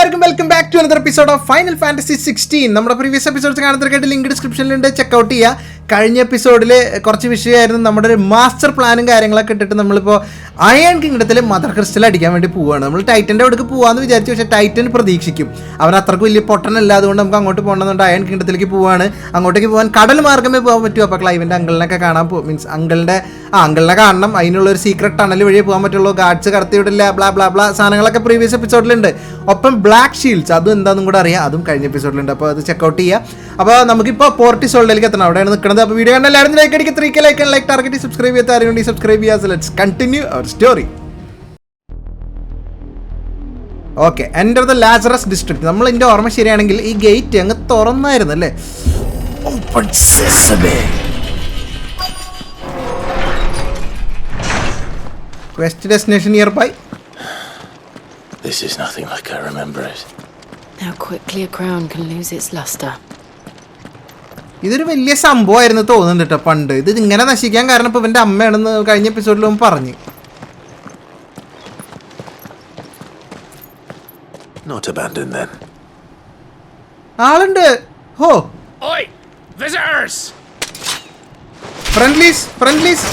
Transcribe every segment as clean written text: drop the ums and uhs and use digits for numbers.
welcome back to another episode of Final Fantasy 16. നമ്മുടെ previous episodes കാണുന്നതിനായിട്ട് link ഡിസ്ക്രിപ്ഷനിലുണ്ട്, checkout ചെയ്യുക. കഴിഞ്ഞ എപ്പിസോഡിൽ കുറച്ച് വിഷയമായിരുന്നു. നമ്മുടെ ഒരു മാസ്റ്റർ പ്ലാനും കാര്യങ്ങളൊക്കെ ഇട്ടിട്ട് നമ്മളിപ്പോൾ അയൺ കിങ്ഡത്തിൽ മദർ ക്രിസ്റ്റൽ അടിക്കാൻ വേണ്ടി പോവുകയാണ്. നമ്മൾ ടൈറ്റൻ്റെ അവിടേക്ക് പോകാമെന്ന് വിചാരിച്ചു, പക്ഷേ ടൈറ്റൻ പ്രതീക്ഷിക്കും. അവൻ അത്രയ്ക്ക് വലിയ പൊട്ടനല്ല, അതുകൊണ്ട് നമുക്ക് അങ്ങോട്ട് പോകണമെന്നുണ്ട്. അയൺ കിങ്ഡത്തിലേക്ക് പോവുകയാണ്. അങ്ങോട്ടേക്ക് പോകാൻ കടൽ മാർഗ്ഗമേ പോകാൻ പറ്റുമോ? അപ്പോൾ ക്ലൈവിൻ്റെ അങ്കിളിനൊക്കെ കാണാൻ മീൻസ് അങ്കിളിനെ കാണണം. അതിനുള്ളൊരു സീക്രട്ട് ടണൽ വഴിയേ പോകാൻ പറ്റുള്ളൂ. ഗാർഡ്സ് കടത്തി വിടില്ല, ബ്ലാ ബ്ലാ ബ്ലാ സാധനങ്ങളൊക്കെ പ്രീവിയസ് എപ്പിസോഡിലുണ്ട്. ഒപ്പം ബ്ലാക്ക് ഷീൽഡ്സ് അതും എന്താണെന്നും കൂടെ അറിയാം, അതും കഴിഞ്ഞ എപ്പിസോഡിലുണ്ട്. അപ്പോൾ അത് ചെക്കൗട്ട് ചെയ്യുക. അപ്പോൾ നമുക്കിപ്പോൾ പോർട്ടിസോൾഡിലേക്ക് എത്തണം, അവിടെയാണ് നിൽക്കുന്നത്. അപ്പോൾ വീഡിയോ കണ്ടാൽ എല്ലാവരും ലൈക്ക് അടിക്കുക, 3K ലൈക്ക് ടാർഗറ്റ് സബ്സ്ക്രൈബ് ചെയ്യാത്ത ആരും സബ്സ്ക്രൈബ് ചെയ്യാം. Let's continue our story. Okay, enter the Lazarus district. നമ്മൾ എൻ്റെ ഓർമ്മ ശരിയാണെങ്കിൽ ഈ ഗേറ്റ് അങ്ങ് തുറന്നായിരുന്നു അല്ലേ? Open sesame. Quest destination nearby. This is nothing like I remember it. How quickly a crown can lose its luster. ഇതൊരു വലിയ സംഭവമായിരുന്നു തോന്നുന്നുണ്ട് കേട്ടോ പണ്ട്. ഇത് ഇങ്ങനെ നശിക്കാൻ കാരണം ഇപ്പോൾ ഇവൻ്റെ അമ്മയാണെന്ന് കഴിഞ്ഞ എപ്പിസോഡിൽ അവൻ പറഞ്ഞു. Not abandoned then. ആളുണ്ട്. ഹോ, Oi! Visitors! Friendlies.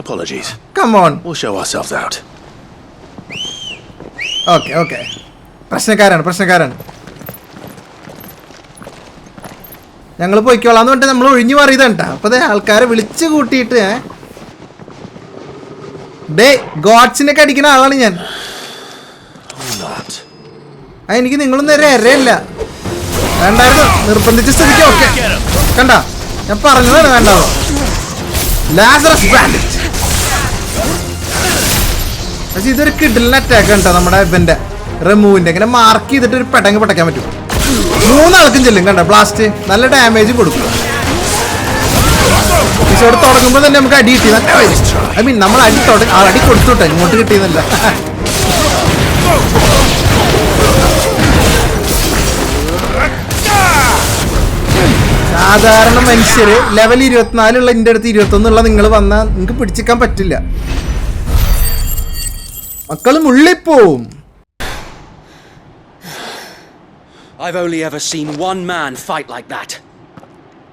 Apologies. Come on. We'll show ourselves out. Okay. പ്രശ്നക്കാരാണ്. ഞങ്ങൾ പോയിക്കോളാന്ന് പറഞ്ഞിട്ട് നമ്മൾ ഒഴിഞ്ഞു മാറിയതാണ് കേട്ടോ. അപ്പോൾ ആൾക്കാരെ വിളിച്ചു കൂട്ടിയിട്ട് ഗോഡ്സിനൊക്കെ അടിക്കുന്ന ആളാണ് ഞാൻ. എനിക്ക് നിങ്ങളൊന്നും നേരെ ഇരയല്ല വേണ്ടായിരുന്നു, നിർബന്ധിച്ച സ്ഥിതിക്ക്. ഓക്കെ, കണ്ട ഞാൻ പറഞ്ഞതാണ് വേണ്ടാവോ. Lazarus bandit. പക്ഷെ ഇതൊരു കിഡിലിന് അറ്റാക്ക് കണ്ടോ നമ്മുടെ ഇവന്റെ റെമൂവിന്റെ. ഇങ്ങനെ മാർക്ക് ചെയ്തിട്ട് ഒരു പെട്ടങ്ങ് പൊട്ടയ്ക്കാൻ പറ്റും. 3 ആൾക്കും ചെല്ലും കണ്ടോ. ബ്ലാസ്റ്റ് നല്ല ഡാമേജ് കൊടുക്കും. എപ്പിസോഡ് തുടങ്ങുമ്പോൾ തന്നെ നമുക്ക് അടി കിട്ടി. ഐ മീൻ നമ്മൾ അടി കൊടുത്തുട്ടെ, ഇങ്ങോട്ട് കിട്ടിയെന്നില്ല. സാധാരണ മനുഷ്യര് ലെവൽ 24 ഉള്ള എൻ്റെ അടുത്ത് 21 നിങ്ങൾ വന്നാൽ നിങ്ങൾക്ക് പിടിച്ചിക്കാൻ പറ്റില്ല. മക്കള് മുള്ളിപ്പോവും. I've only ever seen one man fight like that.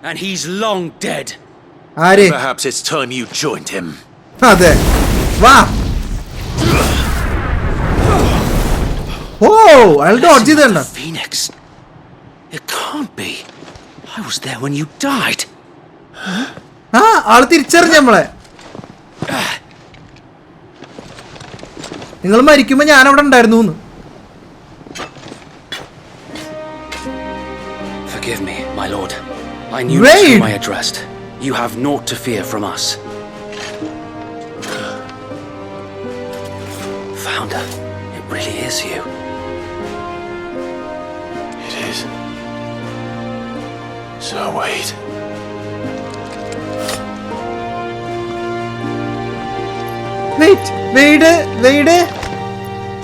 And he's long dead. ആരെ? Perhaps it's time you joined him. അതെ, വാ. ഓ, അയാൾ dodge ചെയ്തണ്ട. Phoenix. It can't be. I was there when you died. ആള് തിരിച്ചറിഞ്ഞ നമ്മളെ. നിങ്ങൾ മരിക്കുമ്പോ ഞാൻ അവിടെ ഉണ്ടായിരുന്നു. Forgive me, my lord. I knew not whom I addressed. You have naught to fear from us. Founder, it really is you. It is. So wait. Wade.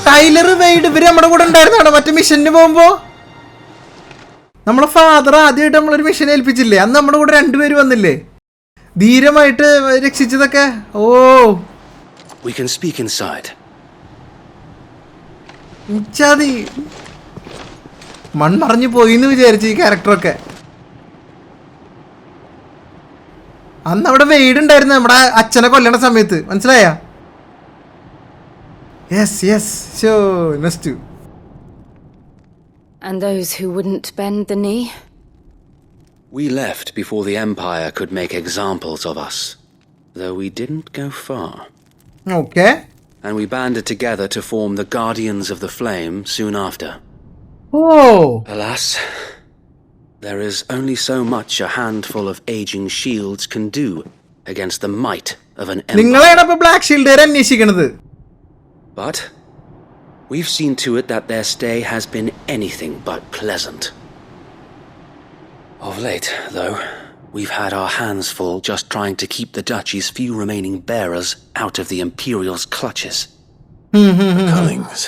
Tyler Wade ഇവര് നമ്മുടെ കൂടെ ഉണ്ടായിരുന്നാണ് മറ്റേ മിഷന് പോകുമ്പോ. നമ്മളെ ഫാദർ ആദ്യമായിട്ട് നമ്മളൊരു മിഷൻ ഏൽപ്പിച്ചില്ലേ, അന്ന് നമ്മുടെ കൂടെ 2 പേര് വന്നില്ലേ ധീരമായിട്ട് രക്ഷിച്ചതൊക്കെ. ഓ, We can speak inside. ചതി മൺമറഞ്ഞു പോയിന്ന് വിചാരിച്ചു ഈ ക്യാരക്ടറൊക്കെ. അന്ന് അവിടെ വെയിഡ് ഉണ്ടായിരുന്നു നമ്മുടെ അച്ഛനെ കൊല്ലണ സമയത്ത്, മനസ്സിലായ? Yes show next. And those who wouldn't bend the knee? We left before the Empire could make examples of us, though we didn't go far. Okay. And we banded together to form the Guardians of the Flame soon after. Oh. Alas, there is only so much a handful of aging shields can do against the might of an empire. നിങ്ങളാണ് അപ്പോൾ black ഷീൽഡുകാരെ അന്വേഷിക്കുന്നത്. But we've seen to it that their stay has been anything but pleasant. Of late, though, we've had our hands full just trying to keep the Duchy's few remaining bearers out of the Imperial's clutches. The Cullings.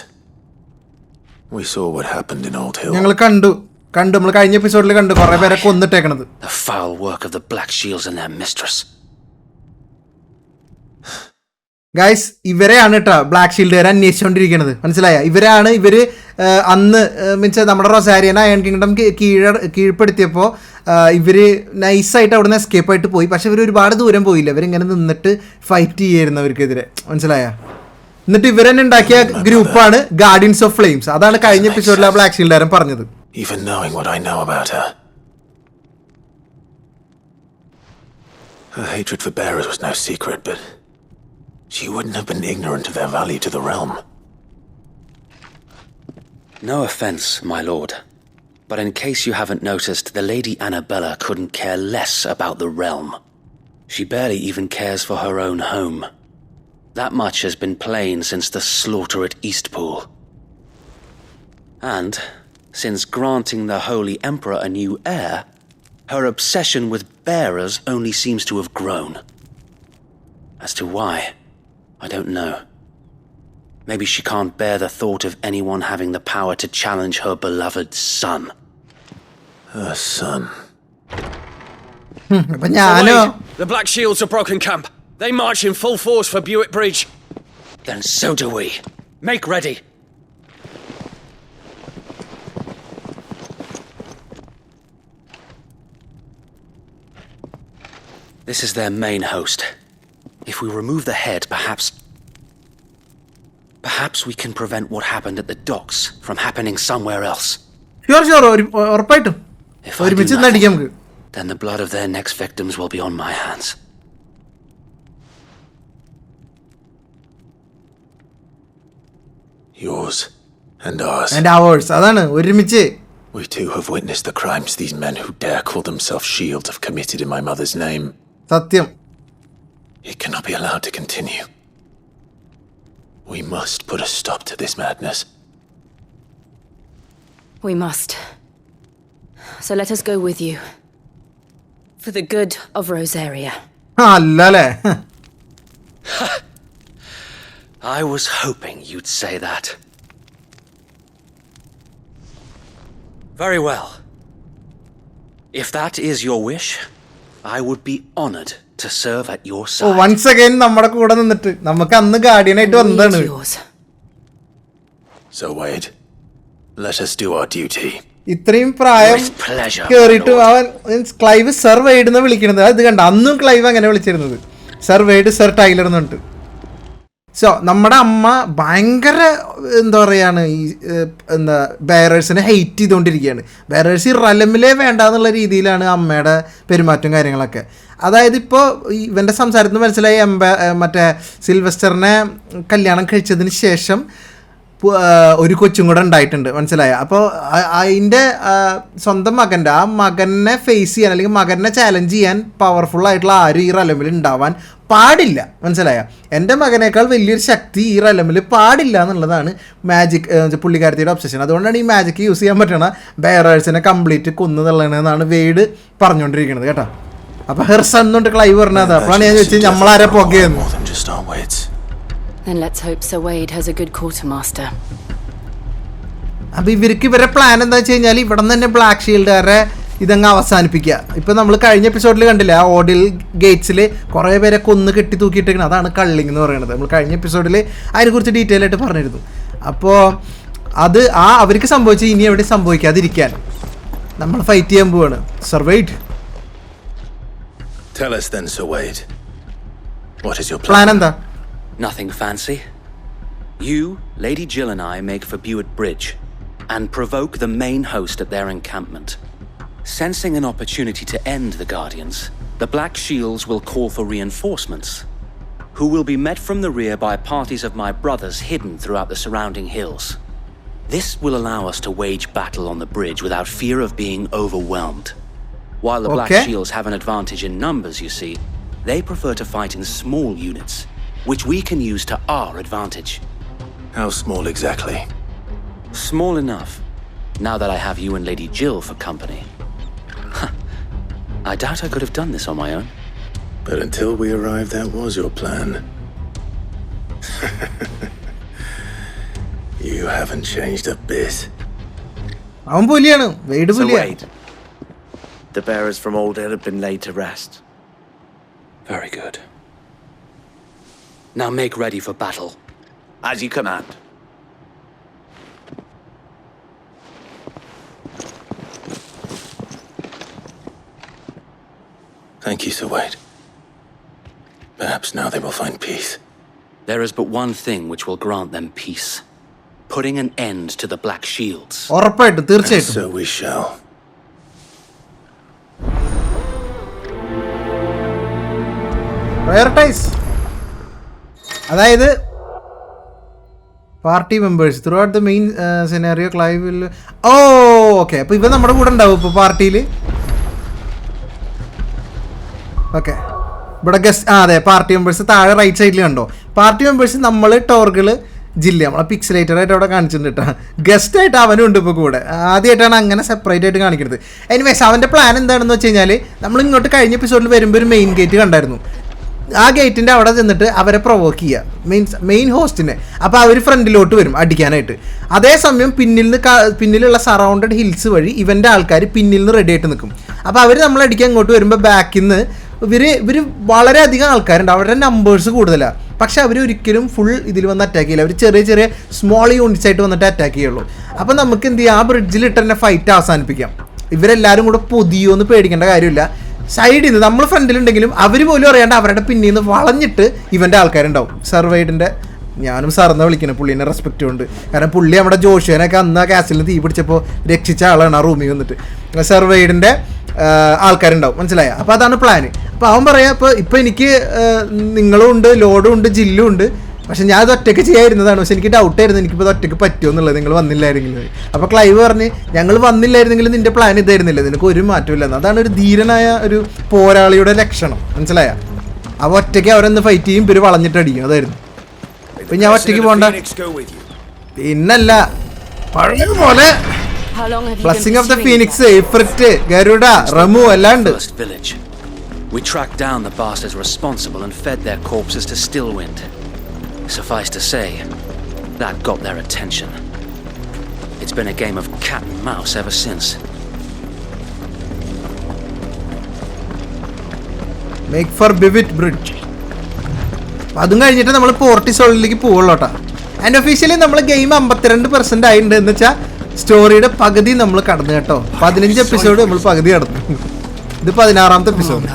We saw what happened in Old Hill. ഞങ്ങൾ കണ്ടു നമ്മൾ കഴിഞ്ഞ എപ്പിസോഡിൽ കണ്ടു കുറേ പേരെ കൊന്നിട്ടേക്കണത്. The foul work of the Black Shields and their mistress. Guys ഇവരെയാണ് കേട്ടോ ബ്ലാക്ക് ഷീൽഡുകാർ അന്വേഷിച്ചുകൊണ്ടിരിക്കുന്നത്. മനസ്സിലായ? ഇവര് അന്ന് മീൻസ് നമ്മുടെ റൊസാരിയൻ അയൺ കിങ്ഡം കീഴ്പ്പെടുത്തിയപ്പോൾ ഇവർ നൈസായിട്ട് അവിടെ നിന്ന് എസ്കേപ്പ് ആയിട്ട് പോയി. പക്ഷെ ഇവർ ഒരുപാട് ദൂരം പോയില്ല. ഇവരിങ്ങനെ നിന്നിട്ട് ഫൈറ്റ് ചെയ്യായിരുന്നു അവർക്കെതിരെ. മനസ്സിലായ? എന്നിട്ട് ഇവർ തന്നെ ഉണ്ടാക്കിയ ഗ്രൂപ്പാണ് ഗാർഡിയൻസ് ഓഫ് ഫ്ലെയിംസ്. അതാണ് കഴിഞ്ഞ എപ്പിസോഡിൽ ആ ബ്ലാക്ക് ഷീൽഡുകാരൻ പറഞ്ഞത്. Even knowing what I know about her, her hatred for bearers was no secret, but she wouldn't have been ignorant of their value to the realm. No offense, my lord, but in case you haven't noticed, the Lady Annabella couldn't care less about the realm. She barely even cares for her own home. That much has been plain since the slaughter at Eastpool. And since granting the Holy Emperor a new heir, her obsession with bearers only seems to have grown. As to why, I don't know. Maybe she can't bear the thought of anyone having the power to challenge her beloved son. Her son. The Black Shields have broken camp. They march in full force for Buick Bridge. Then so do we. Make ready. This is their main host. If we remove the head, perhaps we can prevent what happened at the docks from happening somewhere else. Sure. ഉറപ്പായിട്ടും. If I do nothing, then the blood of their next victims will be on my hands. Yours and ours. And ours. അതാണ് ഒരുമിച്ച്. We too have witnessed the crimes these men who dare call themselves shields have committed in my mother's name. സത്യം. It cannot be allowed to continue. We must put a stop to this madness. We must. So let us go with you. For the good of Rosaria. അല്ലല്ലേ? I was hoping you'd say that. Very well. If that is your wish, I would be honored to serve at your side. once again നമ്മുടെ കൂടെ നിന്നിട്ട് നമുക്ക് അന്ന് guardian ആയിട്ട് വന്നതാണ്. So Wade, let us do our duty. ഇത്രയും പ്രായം കേറിയിട്ട് അവൻ ക്ലൈവ് സർ വെയ്ഡ് എന്ന് വിളിക്കുന്നത്. അത് കണ്ട അന്നും ക്ലൈവ് അങ്ങനെ വിളിച്ചിരുന്നത്, സർ വെയ്ഡ്, സർ ടൈലർ എന്ന് പറഞ്ഞിട്ട്. സോ നമ്മുടെ അമ്മ ഭയങ്കര എന്താ പറയുകയാണ് ഈ ബെയറേഴ്സിനെ ഹെയ്റ്റ് ചെയ്തുകൊണ്ടിരിക്കുകയാണ്. ബെയറേഴ്സ് ഈ റലമിലേ വേണ്ട എന്നുള്ള രീതിയിലാണ് അമ്മയുടെ പെരുമാറ്റവും കാര്യങ്ങളൊക്കെ. അതായത് ഇപ്പോൾ ഇവൻ്റെ സംസാരത്തിൽ മനസ്സിലായി മറ്റേ സിൽവസ്റ്ററിനെ കല്യാണം കഴിച്ചതിന് ശേഷം ഒരു കൊച്ചും കൂടെ ഉണ്ടായിട്ടുണ്ട്. മനസ്സിലായ? അപ്പോൾ അതിൻ്റെ സ്വന്തം മകൻ്റെ ആ മകനെ ഫേസ് ചെയ്യാൻ അല്ലെങ്കിൽ മകനെ ചാലഞ്ച് ചെയ്യാൻ പവർഫുള്ളായിട്ടുള്ള ആരും ഈ റലമിൽ ഉണ്ടാവാൻ പാടില്ല. മനസ്സിലായ? എൻ്റെ മകനേക്കാൾ വലിയൊരു ശക്തി ഈ റലമിൽ പാടില്ല എന്നുള്ളതാണ് മാജിക് പുള്ളിക്കാരത്തിയുടെ ഒബ്സഷൻ. അതുകൊണ്ടാണ് ഈ മാജിക് യൂസ് ചെയ്യാൻ പറ്റണ ബെയറേഴ്സിനെ കംപ്ലീറ്റ് കൊന്നു തള്ളണമെന്നാണ് വെയ്ഡ് പറഞ്ഞുകൊണ്ടിരിക്കുന്നത് കേട്ടോ. അപ്പോൾ ഹെർസൺ കൊണ്ട് ക്ലൈവ് പറഞ്ഞത്. അപ്പോഴാണ് ഞാൻ ചോദിച്ചത് നമ്മളാരെ പോകുകയെന്ന്. Then let's hope Sir Wade has a good quartermaster. അപ്പോൾ ഇവരുടെ പ്ലാൻ എന്താ വെച്ച് കഴിഞ്ഞാൽ ഇവിടെ നിന്ന് തന്നെ ബ്ലാക്ക് ഷീൽഡുകാരെ ഇതങ്ങ് അവസാനിപ്പിക്കുക. ഇപ്പോൾ നമ്മൾ കഴിഞ്ഞ എപ്പിസോഡിൽ കണ്ടില്ല, ആ ഓഡിൽ ഗേറ്റ്സിൽ കുറേ പേരെ കൊന്ന് കെട്ടി തൂക്കിയിട്ടിരിക്കണം. അതാണ് കള്ളിങ് എന്ന് പറയുന്നത്. നമ്മൾ കഴിഞ്ഞ എപ്പിസോഡിൽ അതിനെക്കുറിച്ച് ഡീറ്റെയിൽ ആയിട്ട് പറഞ്ഞിരുന്നു. അപ്പോൾ അത് അവർക്ക് സംഭവിച്ച് ഇനി എവിടെ സംഭവിക്കാതിരിക്കാൻ നമ്മൾ ഫൈറ്റ് ചെയ്യാൻ പോവാണ്. Sir weighed, Tell us then, Sir Wade. What is your plan എന്താ? Nothing fancy. You, Lady Jill and I make for Buick Bridge and provoke the main host at their encampment. Sensing an opportunity to end the Guardians, the Black Shields will call for reinforcements, who will be met from the rear by parties of my brothers hidden throughout the surrounding hills. This will allow us to wage battle on the bridge without fear of being overwhelmed. While the Black Shields have an advantage in numbers, you see, they prefer to fight in small units, which we can use to our advantage. How small exactly? Small enough, now that I have you and Lady Jill for company. I doubt I could have done this on my own. But until we arrived, that was your plan. You haven't changed a bit. അവൻ പുലിയാണ്, Wade So പുലിയാണ്. Wade, the bearers from Old Hill have been laid to rest. Very good. Now make ready for battle. As you command. Thank you, Sir Wade. Perhaps now they will find peace. There is but one thing which will grant them peace. Putting an end to the Black Shields. ഉറപ്പായിട്ടും തീർച്ചയായിട്ടും. So we shall. Prioritise. അതായത് party members throughout the main scenario Clive will. Oh okay, അപ്പോൾ ഇവ നമ്മുടെ കൂടെ ഉണ്ടാവും ഇപ്പോൾ പാർട്ടിയിൽ. ഓക്കെ, ഇവിടെ ഗസ്റ്റ് അതെ പാർട്ടി മെമ്പേഴ്സ് താഴെ റൈറ്റ് സൈഡിൽ കണ്ടോ. പാർട്ടി മെമ്പേഴ്സ് നമ്മൾ ടോർഗിൾ ജില്ല നമ്മളെ പിക്സലേറ്ററായിട്ട് അവിടെ കാണിച്ചിട്ടുണ്ട് കേട്ടോ. ഗസ്റ്റായിട്ട് അവനും ഉണ്ട് ഇപ്പോൾ കൂടെ. ആദ്യമായിട്ടാണ് അങ്ങനെ സെപ്പറേറ്റ് ആയിട്ട് കാണിക്കുന്നത്. എനിവേസ് അവൻ്റെ പ്ലാൻ എന്താണെന്ന് വെച്ച് കഴിഞ്ഞാൽ നമ്മൾ ഇങ്ങോട്ട് കഴിഞ്ഞ എപ്പിസോഡിൽ വരുമ്പോൾ ഒരു മെയിൻ ഗേറ്റ് കണ്ടായിരുന്നു. ആ ഗേറ്റിൻ്റെ അവിടെ ചെന്നിട്ട് അവരെ പ്രൊവോക്ക് ചെയ്യുക, മീൻസ് മെയിൻ ഹോസ്റ്റിനെ. അപ്പോൾ അവർ ഫ്രണ്ടിലോട്ട് വരും അടിക്കാനായിട്ട്. അതേസമയം പിന്നിലുള്ള സറൗണ്ടഡ് ഹിൽസ് വഴി ഇവൻ്റെ ആൾക്കാർ പിന്നിൽ നിന്ന് റെഡി ആയിട്ട് നിൽക്കും. അപ്പോൾ അവർ നമ്മളടിക്കാൻ ഇങ്ങോട്ട് വരുമ്പോൾ ബാക്കിൽ നിന്ന് ഇവർ വളരെയധികം ആൾക്കാരുണ്ട്, അവരുടെ നമ്പേഴ്സ് കൂടുതലാണ്. പക്ഷെ അവർ ഒരിക്കലും ഫുൾ ഇതിൽ വന്ന് അറ്റാക്ക് ചെയ്യില്ല. അവർ ചെറിയ ചെറിയ സ്മോൾ യൂണിറ്റ്സ് ആയിട്ട് വന്നിട്ട് അറ്റാക്ക് ചെയ്യുള്ളൂ. അപ്പോൾ നമുക്ക് എന്ത് ചെയ്യാം, ആ ബ്രിഡ്ജിൽ ഇട്ട് തന്നെ ഫൈറ്റ് അവസാനിപ്പിക്കാം. ഇവരെല്ലാവരും കൂടെ പൊതിയോന്ന് പേടിക്കേണ്ട കാര്യമില്ല. സൈഡിൽ നിന്ന് നമ്മൾ ഫ്രണ്ടിലുണ്ടെങ്കിലും അവർ പോലും അറിയാണ്ട് അവരുടെ പിന്നിൽ നിന്ന് വളഞ്ഞിട്ട് ഇവൻ്റെ ആൾക്കാരുണ്ടാവും. സർവൈഡിൻ്റെ ഞാനും സാറെന്ന് വിളിക്കുന്നത്, പുള്ളീനെ റെസ്പെക്റ്റ് ഉണ്ട്. കാരണം പുള്ളി നമ്മുടെ ജോഷിയനൊക്കെ അന്ന് ആ കാസിൽ തീ പിടിച്ചപ്പോൾ രക്ഷിച്ച ആളാണ് ആ റൂമിൽ വന്നിട്ട്. സർവൈഡിൻ്റെ ആൾക്കാരുണ്ടാവും, മനസ്സിലായ? അപ്പോൾ അതാണ് പ്ലാന്. അപ്പോൾ അവൻ പറയാം, ഇപ്പോൾ എനിക്ക് നിങ്ങളും ഉണ്ട്, ലോഡും ഉണ്ട്, ജില്ലും ഉണ്ട്. പക്ഷെ ഞാൻ അത് ഒറ്റയ്ക്ക് ചെയ്യാതിരുന്നതാണ്. പക്ഷെ എനിക്ക് ഡൗട്ടായിരുന്നു എനിക്കിപ്പോൾ ഒറ്റയ്ക്ക് പറ്റുമോ എന്നുള്ളത്, നിങ്ങൾ വന്നില്ലായിരുന്നെങ്കിൽ. അപ്പോൾ ക്ലൈവ് പറഞ്ഞ് ഞങ്ങൾ വന്നില്ലായിരുന്നെങ്കിൽ നിൻ്റെ പ്ലാൻ ഇതായിരുന്നില്ല, നിനക്ക് ഒരു മാറ്റമില്ലെന്ന്. അതാണ് ഒരു ധീരനായ ഒരു പോരാളിയുടെ ലക്ഷണം, മനസ്സിലായ? അപ്പോൾ ഒറ്റയ്ക്ക് അവരൊന്ന് ഫൈറ്റ് ചെയ്യും, ഇവർ വളഞ്ഞിട്ടടിക്കും. അതായിരുന്നു. ഇപ്പം ഞാൻ ഒറ്റയ്ക്ക് പോകണ്ട, പിന്നല്ല പഴയ പോലെ blessing of the phoenix, Ifrit, Garuda, Ramuh എല്ലാം ഉണ്ട്. We tracked down the bastards responsible and fed their corpses to Stillwind. Suffice to say, that got their attention. It's been a game of cat and mouse ever since. Make for Buick Bridge. അതും കഴിഞ്ഞിട്ട് നമ്മൾ പോർട്ടിസോളിലേക്ക് പോവുള്ളൂ കേട്ടോ. And officially നമ്മൾ game 52% ആയിട്ടുണ്ട്. എന്ന് വെച്ചാൽ സ്റ്റോറിയുടെ പകുതി നമ്മൾ കടന്നു കേട്ടോ. 15 എപ്പിസോഡ് നമ്മൾ പകുതി കടന്നു. ഇത് 16ാമത്തെ എപ്പിസോഡ്.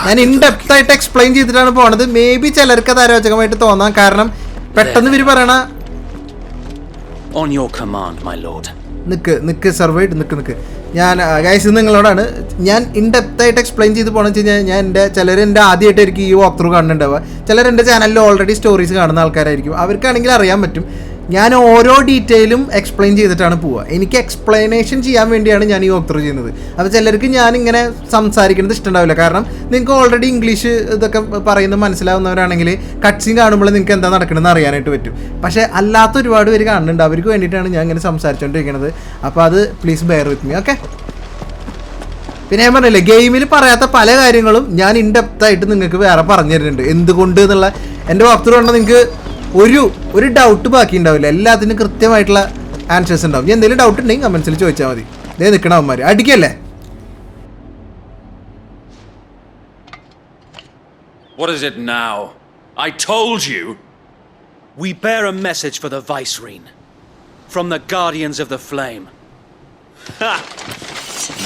ഞാൻ ഇൻഡെപ്ത് ആയിട്ട് എക്സ്പ്ലെയിൻ ചെയ്തിട്ടാണ് പോണത്. മേ ബി ചിലർക്ക് അത് അരോചകമായിട്ട് തോന്നാം, കാരണം പെട്ടെന്ന് ഇവർ പറയണ On your command, my lord. Nick survived Nick. ഞാൻ ഗൈസ് നിങ്ങളോടാണ് ഞാൻ ഇൻഡെപ്ത് ആയിട്ട് എക്സ്പ്ലെയിൻ ചെയ്ത് പോകണമെന്ന് വെച്ച് കഴിഞ്ഞാൽ, ഞാൻ ചിലർ എൻ്റെ ആദ്യമായിട്ടായിരിക്കും ഈ വാക്ക് ത്രൂ കാണുന്നുണ്ടാവുക. ചിലർ എൻ്റെ ചാനലിൽ ഓൾറെഡി സ്റ്റോറീസ് കാണുന്ന ആൾക്കാരായിരിക്കും. അവർക്കാണെങ്കിൽ അറിയാൻ പറ്റും ഞാൻ ഓരോ ഡീറ്റെയിലും എക്സ്പ്ലെയിൻ ചെയ്തിട്ടാണ് പോവുക. എനിക്ക് എക്സ്പ്ലനേഷൻ ചെയ്യാൻ വേണ്ടിയാണ് ഞാൻ ഈ വാക്ക് ത്രൂ ചെയ്യുന്നത്. അപ്പോൾ ചിലർക്ക് ഞാനിങ്ങനെ സംസാരിക്കുന്നത് ഇഷ്ടമുണ്ടാവില്ല, കാരണം നിങ്ങൾക്ക് ഓൾറെഡി ഇംഗ്ലീഷ് ഇതൊക്കെ പറയുന്നത് മനസ്സിലാവുന്നവരാണെങ്കിൽ കട്ട്സീൻ കാണുമ്പോൾ നിങ്ങൾക്ക് എന്താ നടക്കണമെന്ന് അറിയാനായിട്ട് പറ്റും. പക്ഷേ അല്ലാത്ത ഒരുപാട് പേര് കാണുന്നുണ്ട്, അവർക്ക് വേണ്ടിയിട്ടാണ് ഞാൻ ഇങ്ങനെ സംസാരിച്ചുകൊണ്ടിരിക്കുന്നത്. അപ്പോൾ അത് please bear with me, okay? പിന്നെ ഞാൻ പറഞ്ഞില്ലേ, ഗെയിമിൽ പറയാത്ത പല കാര്യങ്ങളും ഞാൻ ഇൻഡെപ്തായിട്ട് നിങ്ങൾക്ക് വേറെ പറഞ്ഞു തരുന്നുണ്ട്. എന്തുകൊണ്ട് എന്നുള്ള എൻ്റെ വാക്ക് ത്രൂ കണ്ടാൽ നിങ്ങൾക്ക് ഒരു ഡൗട്ട് ബാക്കി ഉണ്ടാവില്ല. എല്ലാത്തിനും കൃത്യമായിട്ടുള്ള ആൻസേഴ്സ് ഉണ്ടാവും. ഞാൻ എന്തെങ്കിലും ഡൗട്ട് ഉണ്ടെങ്കിൽ കമൻസിൽ ചോദിച്ചാൽ മതി. ഇതേ നിൽക്കണം അവന്മാർ അടിക്കല്ലേ. What is it now? I told you. We bear a message for the Vicereine from the Guardians of the Flame. Ha!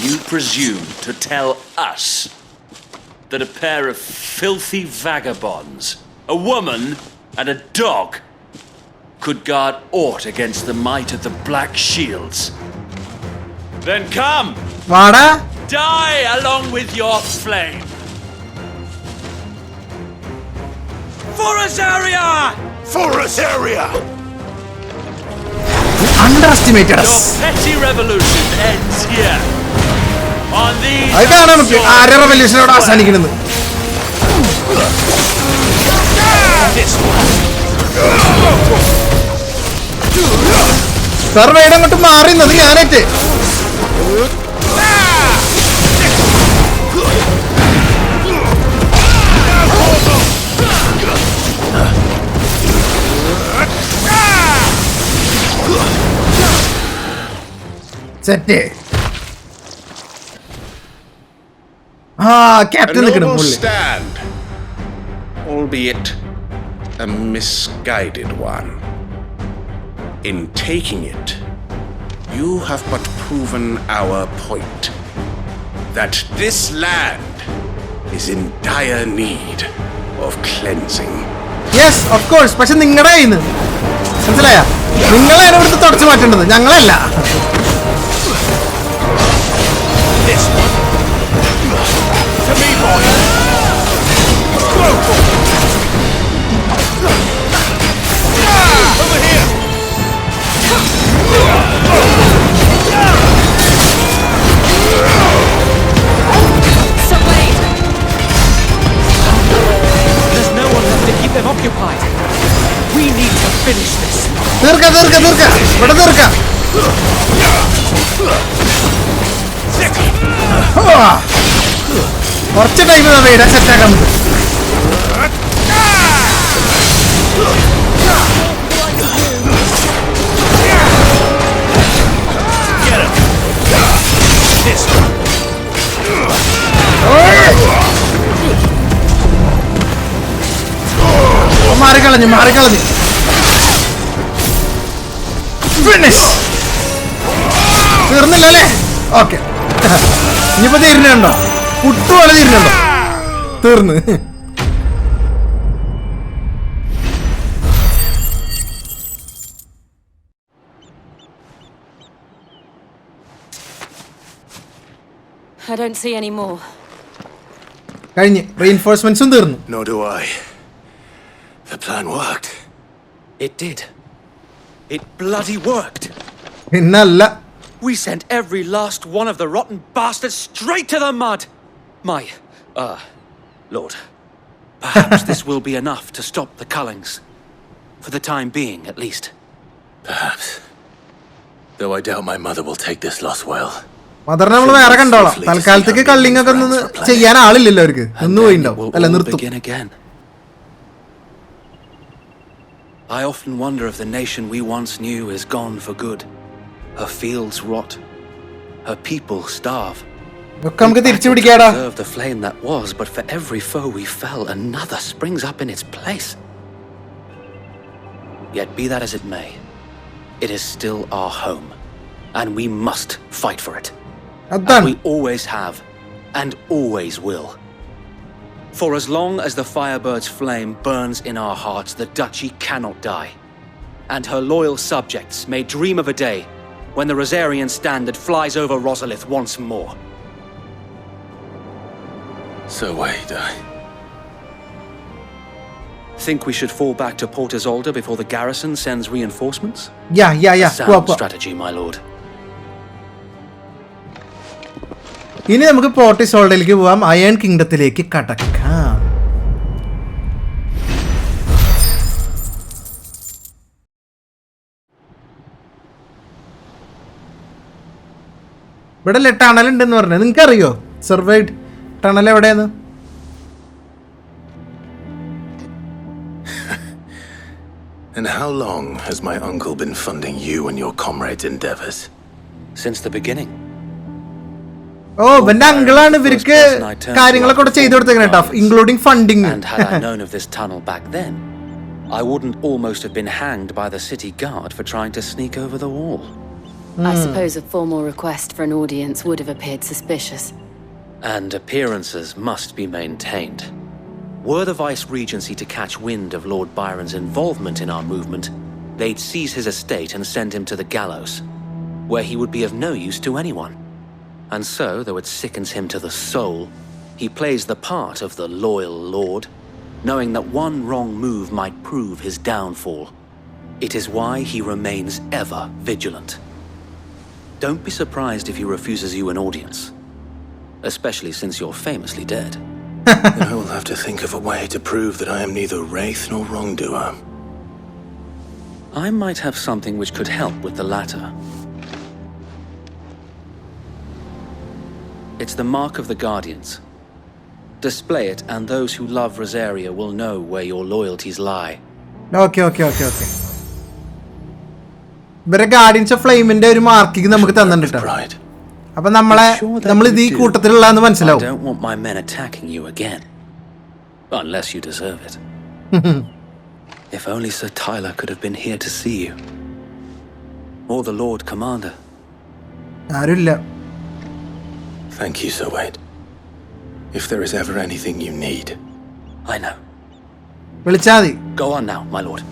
You presume to tell us that a pair of filthy vagabonds, a woman and a dog, could guard aught against the might of the Black Shields? Then come! വാടാ, Die along with your flame! For Azaria! For Azaria! underestimated us. Your petty revolution ends here. On these അത് കാണാൻ നമുക്ക് ആരെ റെവല്യൂഷനോട് അവസാനിക്കുന്നത്. Survived അങ്ങോട്ട് മാറിയുന്നത് ഞാനേറ്റ്. Set. ആ captain നിൽക്കണം. albeit a misguided one. In taking it, you have but proven our point. That this land is in dire need of cleansing. Yes, of course. പക്ഷെ നിങ്ങളുടെ കയ്യിന്ന് മനസ്സിലായ നിങ്ങളാണ് ഇവിടുത്തെ തുടച്ചു മാറ്റേണ്ടത്, ഞങ്ങളല്ല. To me, boy! Over here! So wait! There's no one left to keep them occupied. We need to finish this. തീർക്ക ഇവിടെ തീർക്ക. കുറച്ച് ടൈം വീടാ സെറ്റാക്കാൻ. മാറിക്കളഞ്ഞു ഫിനിഷ്. തീർന്നില്ലല്ലേ? ഓക്കെ, ഇനിയിപ്പോ തീരുന്നുണ്ടോ? പുട്ടുപോലെ തീരുന്നുണ്ടോ? തീർന്ന്. I don't see any more. കഴിഞ്ഞ് റീഇൻഫോഴ്സ്മെന്റ്സും തീർന്നു. Nor do I. The plan worked. It did. It bloody worked. പിന്നല്ല. We sent every last one of the rotten bastards straight to the mud. My, Lord, perhaps this will be enough to stop the Cullings. For the time being, at least. Perhaps. Though I doubt my mother will take this loss well. മദറിനെ നമ്മൾ വേറെ കണ്ടോളാം. തൽക്കാലത്തേക്ക് കള്ളിങ്ങൊക്കെ ഒന്ന് ചെയ്യാൻ ആളില്ലല്ലോ അവർക്ക്. നിന്ന് പോയിണ്ടാവും. അല്ല, നിർത്തും. I often wonder if the nation we once knew is gone for good. Her fields rot. Her people starve. ഒക്കെ നമുക്ക് തിരിച്ചു പിടിക്കാടാ. Preserve the flame that was, but for every foe we fell, another springs up in its place. Yet be that as it may, it is still our home, and we must fight for it. As we always have, and always will. For as long as the Firebird's flame burns in our hearts, the Duchy cannot die. And her loyal subjects may dream of a day when the Rosarian standard flies over Rosalith once more. So wait, Think we should fall back to Port Isolde before the garrison sends reinforcements? Yeah. Sound strategy, my lord. ഇനി നമുക്ക് port ഇസോൾഡയിലേക്ക് പോവാം. Iron കിങ്ഡത്തിലേക്ക് കടക്കാം. ഇവിടെ tunnel ഉണ്ടെന്ന് പറഞ്ഞത് നിങ്ങൾക്ക് അറിയോ? Survived tunnel എവിടെയാണ്? And how long has my uncle been funding you and your comrades' endeavors? Since the beginning. ഓ, എന്റെ അങ്കിളാണ് ഇവർക്ക് കാര്യങ്ങളൊക്കെ ഇവിടെ ചെയ്തു കൊടുത്തേക്കണ കേട്ടോ, including funding. And had I known of this tunnel back then, I wouldn't almost have been hanged by the city guard for trying to sneak over the wall. I suppose a formal request for an audience would have appeared suspicious. And appearances must be maintained. Were the Vice-Regency to catch wind of Lord Byron's involvement in our movement, they'd seize his estate and send him to the gallows, where he would be of no use to anyone. And so, though it sickens him to the soul, he plays the part of the loyal lord, knowing that one wrong move might prove his downfall. It is why he remains ever vigilant. Don't be surprised if he refuses you an audience, especially since you're famously dead. Then I will have to think of a way to prove that I am neither wraith nor wrongdoer. I might have something which could help with the latter. It's the mark of the Guardians. Display it, and those who love Rosaria will know where your loyalties lie. Okay. ഇവരെ guardians of ഫ്ലെയിമിന്റെ ഒരു marking നമുക്ക് തന്നിട്ടുണ്ട്. അപ്പൊ നമ്മൾ ഇത് ഈ കൂട്ടത്തിലുള്ളതെന്ന് മനസ്സിലാവും. I don't want my men attacking you again, unless you deserve it. If only Sir Tyler could have been here to see you. Or the Lord Commander. ആരുമില്ല. Thank you, Sir Wade. If there is ever anything you need. I know. വിളിച്ചാൽ മതി. Go on now, my lord.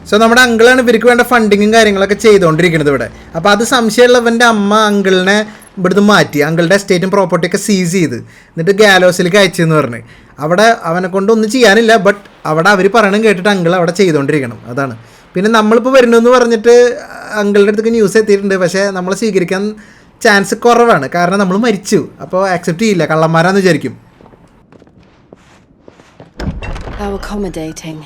So നമ്മുടെ അങ്കിളാണ് ഇവർക്ക് വേണ്ട ഫണ്ടിങ്ങും കാര്യങ്ങളൊക്കെ ചെയ്തുകൊണ്ടിരിക്കുന്നത് ഇവിടെ. അപ്പോൾ അത് സംശയമുള്ളവൻ്റെ അമ്മ അങ്കിളിനെ ഇവിടുന്ന് മാറ്റി, അങ്കിളുടെ എസ്റ്റേറ്റും പ്രോപ്പർട്ടിയൊക്കെ സീസ് ചെയ്ത് എന്നിട്ട് ഗാലോസിലേക്ക് അയച്ചെന്ന് പറഞ്ഞ്. അവിടെ അവനെ കൊണ്ട് ഒന്നും ചെയ്യാനില്ല, ബട്ട് അവിടെ അവർ പറയണം കേട്ടിട്ട് അങ്കിൾ അവിടെ ചെയ്തുകൊണ്ടിരിക്കണം. അതാണ്. പിന്നെ നമ്മളിപ്പോൾ വരുന്നെന്ന് പറഞ്ഞിട്ട് അങ്കിളുടെ അടുത്തേക്ക് ന്യൂസ് എത്തിയിട്ടുണ്ട്, പക്ഷേ നമ്മൾ സ്വീകരിക്കാൻ ചാൻസ് കുറവാണ്, കാരണം നമ്മൾ മരിച്ചു. അപ്പോൾ ആക്സെപ്റ്റ് ചെയ്യില്ല, കള്ളന്മാരാന്ന് വിചാരിക്കും. How accommodating.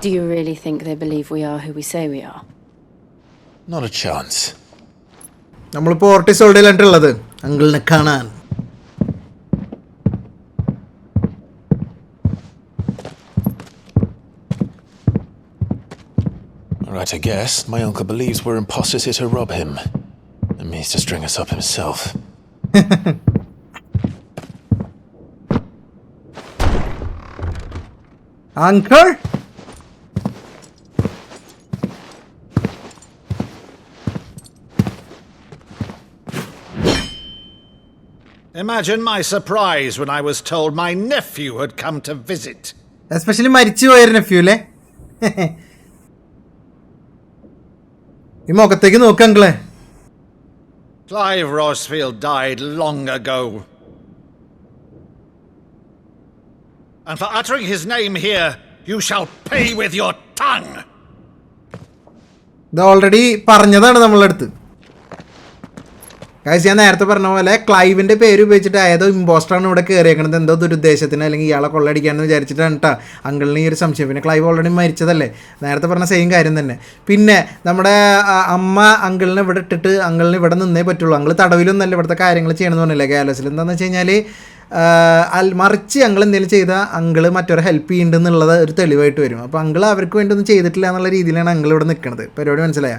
Do you really think they believe we are who we say we are? Not a chance. നമ്മളിപ്പോൾ ഓർട്ടിസോൾഡിലായിട്ടുള്ളത് അങ്കിളിനെ കാണാൻ. Right, I guess. My uncle believes we're imposters here to rob him. And means to string us up himself. Uncle? Imagine my surprise when I was told my nephew had come to visit. Especially മരിച്ചു പോയൊരു nephew അല്ലേ? ഈ മുഖത്തേക്ക് നോക്ക് അങ്കിളെ. Clive Rosefield died long ago. And for uttering his name here, you shall pay with your tongue. ഇത് already പറഞ്ഞതാണ് നമ്മളുടെ അടുത്ത്. കാര്യം ഞാൻ നേരത്തെ പറഞ്ഞ പോലെ ക്ലൈവിൻ്റെ പേര് ഉപയോഗിച്ചിട്ട് ഏതോ ഇമ്പോസ്റ്ററാണ് ഇവിടെ കയറിയേക്കണത്, എന്തോ ദുരുദ്ദേശത്തിന് അല്ലെങ്കിൽ ഇയാളെ കൊള്ളടിക്കാമെന്ന് വിചാരിച്ചിട്ടാണ് കേട്ടോ അങ്കിളിന് ഈ ഒരു സംശയം. പിന്നെ ക്ലൈവ് ഓൾറെഡി മരിച്ചതല്ലേ, നേരത്തെ പറഞ്ഞ സെയിം കാര്യം തന്നെ. പിന്നെ നമ്മുടെ അമ്മ അങ്കിളിനെ ഇവിടെ ഇട്ടിട്ട് അങ്കിളിന് ഇവിടെ നിന്നേ പറ്റുള്ളൂ, അങ്കിൾ തടവിലൊന്നല്ല ഇവിടുത്തെ കാര്യങ്ങൾ ചെയ്യണമെന്ന് പറഞ്ഞില്ലേ ഗാലോസിൽ. എന്താണെന്ന് വെച്ച് കഴിഞ്ഞാൽ മറിച്ച് അങ്കിൾ എന്തെങ്കിലും ചെയ്താൽ അങ്കിൾ മറ്റൊരു ഹെൽപ്പ് ചെയ്യുന്നുണ്ടെന്നുള്ളത് ഒരു തെളിവായിട്ട് വരും. അപ്പോൾ അങ്കിൾ അവർക്ക് വേണ്ടി ഒന്നും ചെയ്തിട്ടില്ല എന്നുള്ള രീതിയിലാണ് അങ്കിൾ ഇവിടെ നിൽക്കുന്നത്. പരിപാടി മനസ്സിലായ?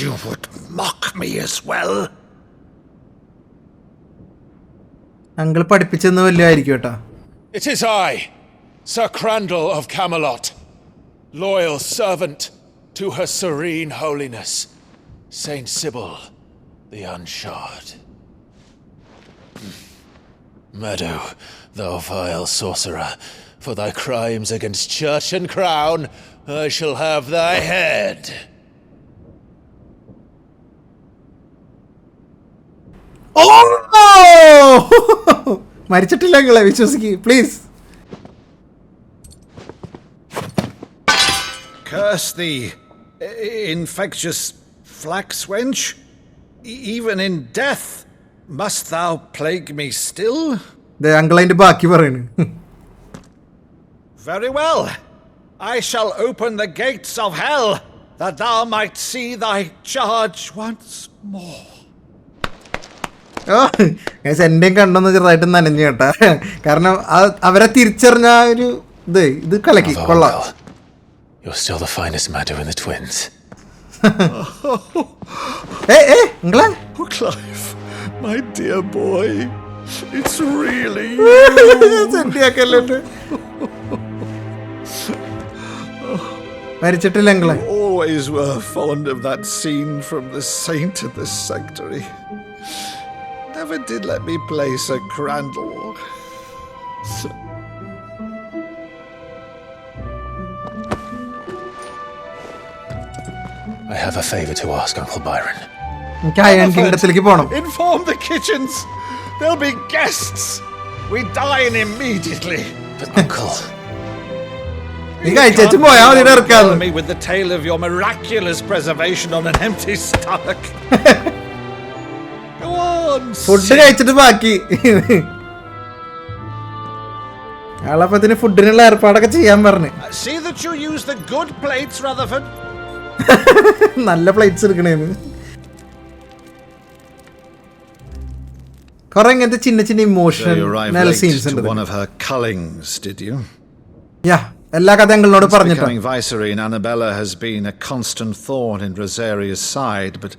You would mock me as well? Uncle പഠിപ്പിച്ചെന്ന് വല്ലതായിരിക്കും കേട്ടോ. It is I, Sir Crandall of Camelot, loyal servant to Her Serene Holiness, Saint Sybil the Unshod. Meadow, thou vile sorcerer, for thy crimes against church and crown, I shall have thy head. മരിച്ചിട്ടില്ല അങ്കിളെ, വിശ്വസിക്ക് please. Curse thee, infectious flax wench. Even in death must thou plague me still? Uncle അതിന്റെ ബാക്കി പറയുന്നു. Very well. I shall open the gates of hell that thou might see thy charge once more. എന്റെയും കണ്ണൊന്ന് ചെറുതായിട്ട് നനഞ്ഞു കേട്ടാ, കാരണം അവരെ തിരിച്ചറിഞ്ഞ ഒരു ഇത് കലക്കി കൊള്ളാം. You're still the finest Meadow in the twins. Oh, Clive, my dear boy, it's really മരിച്ചിട്ടില്ല അങ്കിളെ. always were fond of that scene from The Saint of the Sanctuary. Never did let me play Sir Crandall. I have a favor to ask, Uncle Byron. എനിക്ക് iron കിങ്ഡത്തിലേക്ക് പോണം. Inform the kitchens. There'll be guests. We dine immediately. But Uncle... നീ കഴിച്ചു പോയാ മതി ഇറക്കാന്ന്. Me with the tale of your miraculous preservation on an empty stomach. Go on. Food കഴിച്ചിട്ട് ബാക്കി. അയാളപ്പത്തിന് ഫുഡിനുള്ള ഏർപ്പാടൊക്കെ ചെയ്യാൻ പറഞ്ഞു. See that you use the good plates, Rutherford. നല്ല plates എടുക്കണേന്ന്. കുറെ ഇങ്ങനത്തെ ചിന്ന ചിന്ന ഇമോഷണൽ സീൻസ് ഉണ്ട്. One of her cullings, did you? Yeah, എല്ലാ കഥ ഞങ്ങളോട് പറഞ്ഞിട്ടോ. Becoming Viceroy in Annabella has been a constant thorn in Rosaria's side, but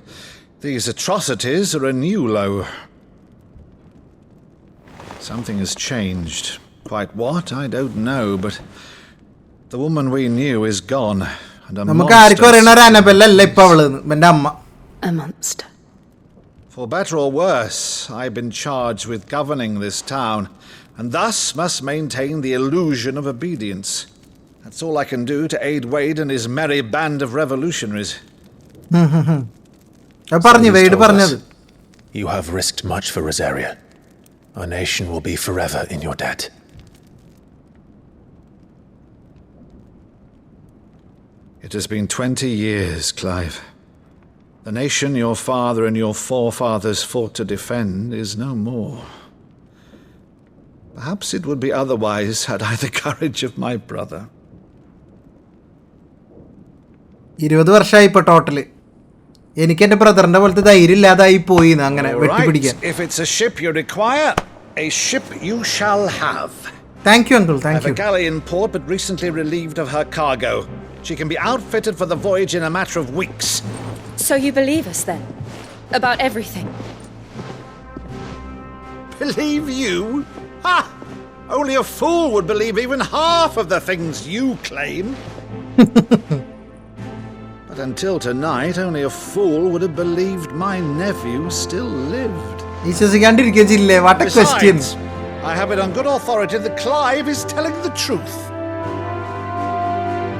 these atrocities are a new low. Something has changed. Quite what, I don't know, but the woman we knew is gone, and a നമുക്ക് ആർക്കും അറിയണ ഒരു Annabella അല്ല ഇപ്പൊ അവള്, എന്റെ അമ്മ. A monster. For better or worse, I've been charged with governing this town, and thus must maintain the illusion of obedience. That's all I can do to aid Wade and his merry band of revolutionaries. പറഞ്ഞു weighed പറഞ്ഞത്. You have risked much for Rosaria. Our nation will be forever in your debt. It has been 20 years, Clive. The nation your father and your forefathers fought to defend is no more. Perhaps it would be otherwise had I the courage of my brother. 20 വർഷമായി ഇപ്പൊ total. എനിക്ക് എന്റെ ബ്രദറിന്റെ പോലത്തെ ധൈര്യം ഇല്ലാതായി പോയി അങ്ങനെ വെട്ടിപ്പിടിക്കാൻ. If it's a ship you require, a ship you shall have. Thank you, uncle. Thank I have you. a galley in port, but recently relieved of her cargo. She can be outfitted for the voyage in a matter of weeks. So you believe us then? About everything? Believe you? Ha! Only a fool would believe even half of the things you claim. But until tonight, only a fool would have believed my nephew still lived. വിശ്വസിക്കാണ്ടിരിക്കില്ലേ? What a question. Besides, I have it on good authority that Clive is telling the truth.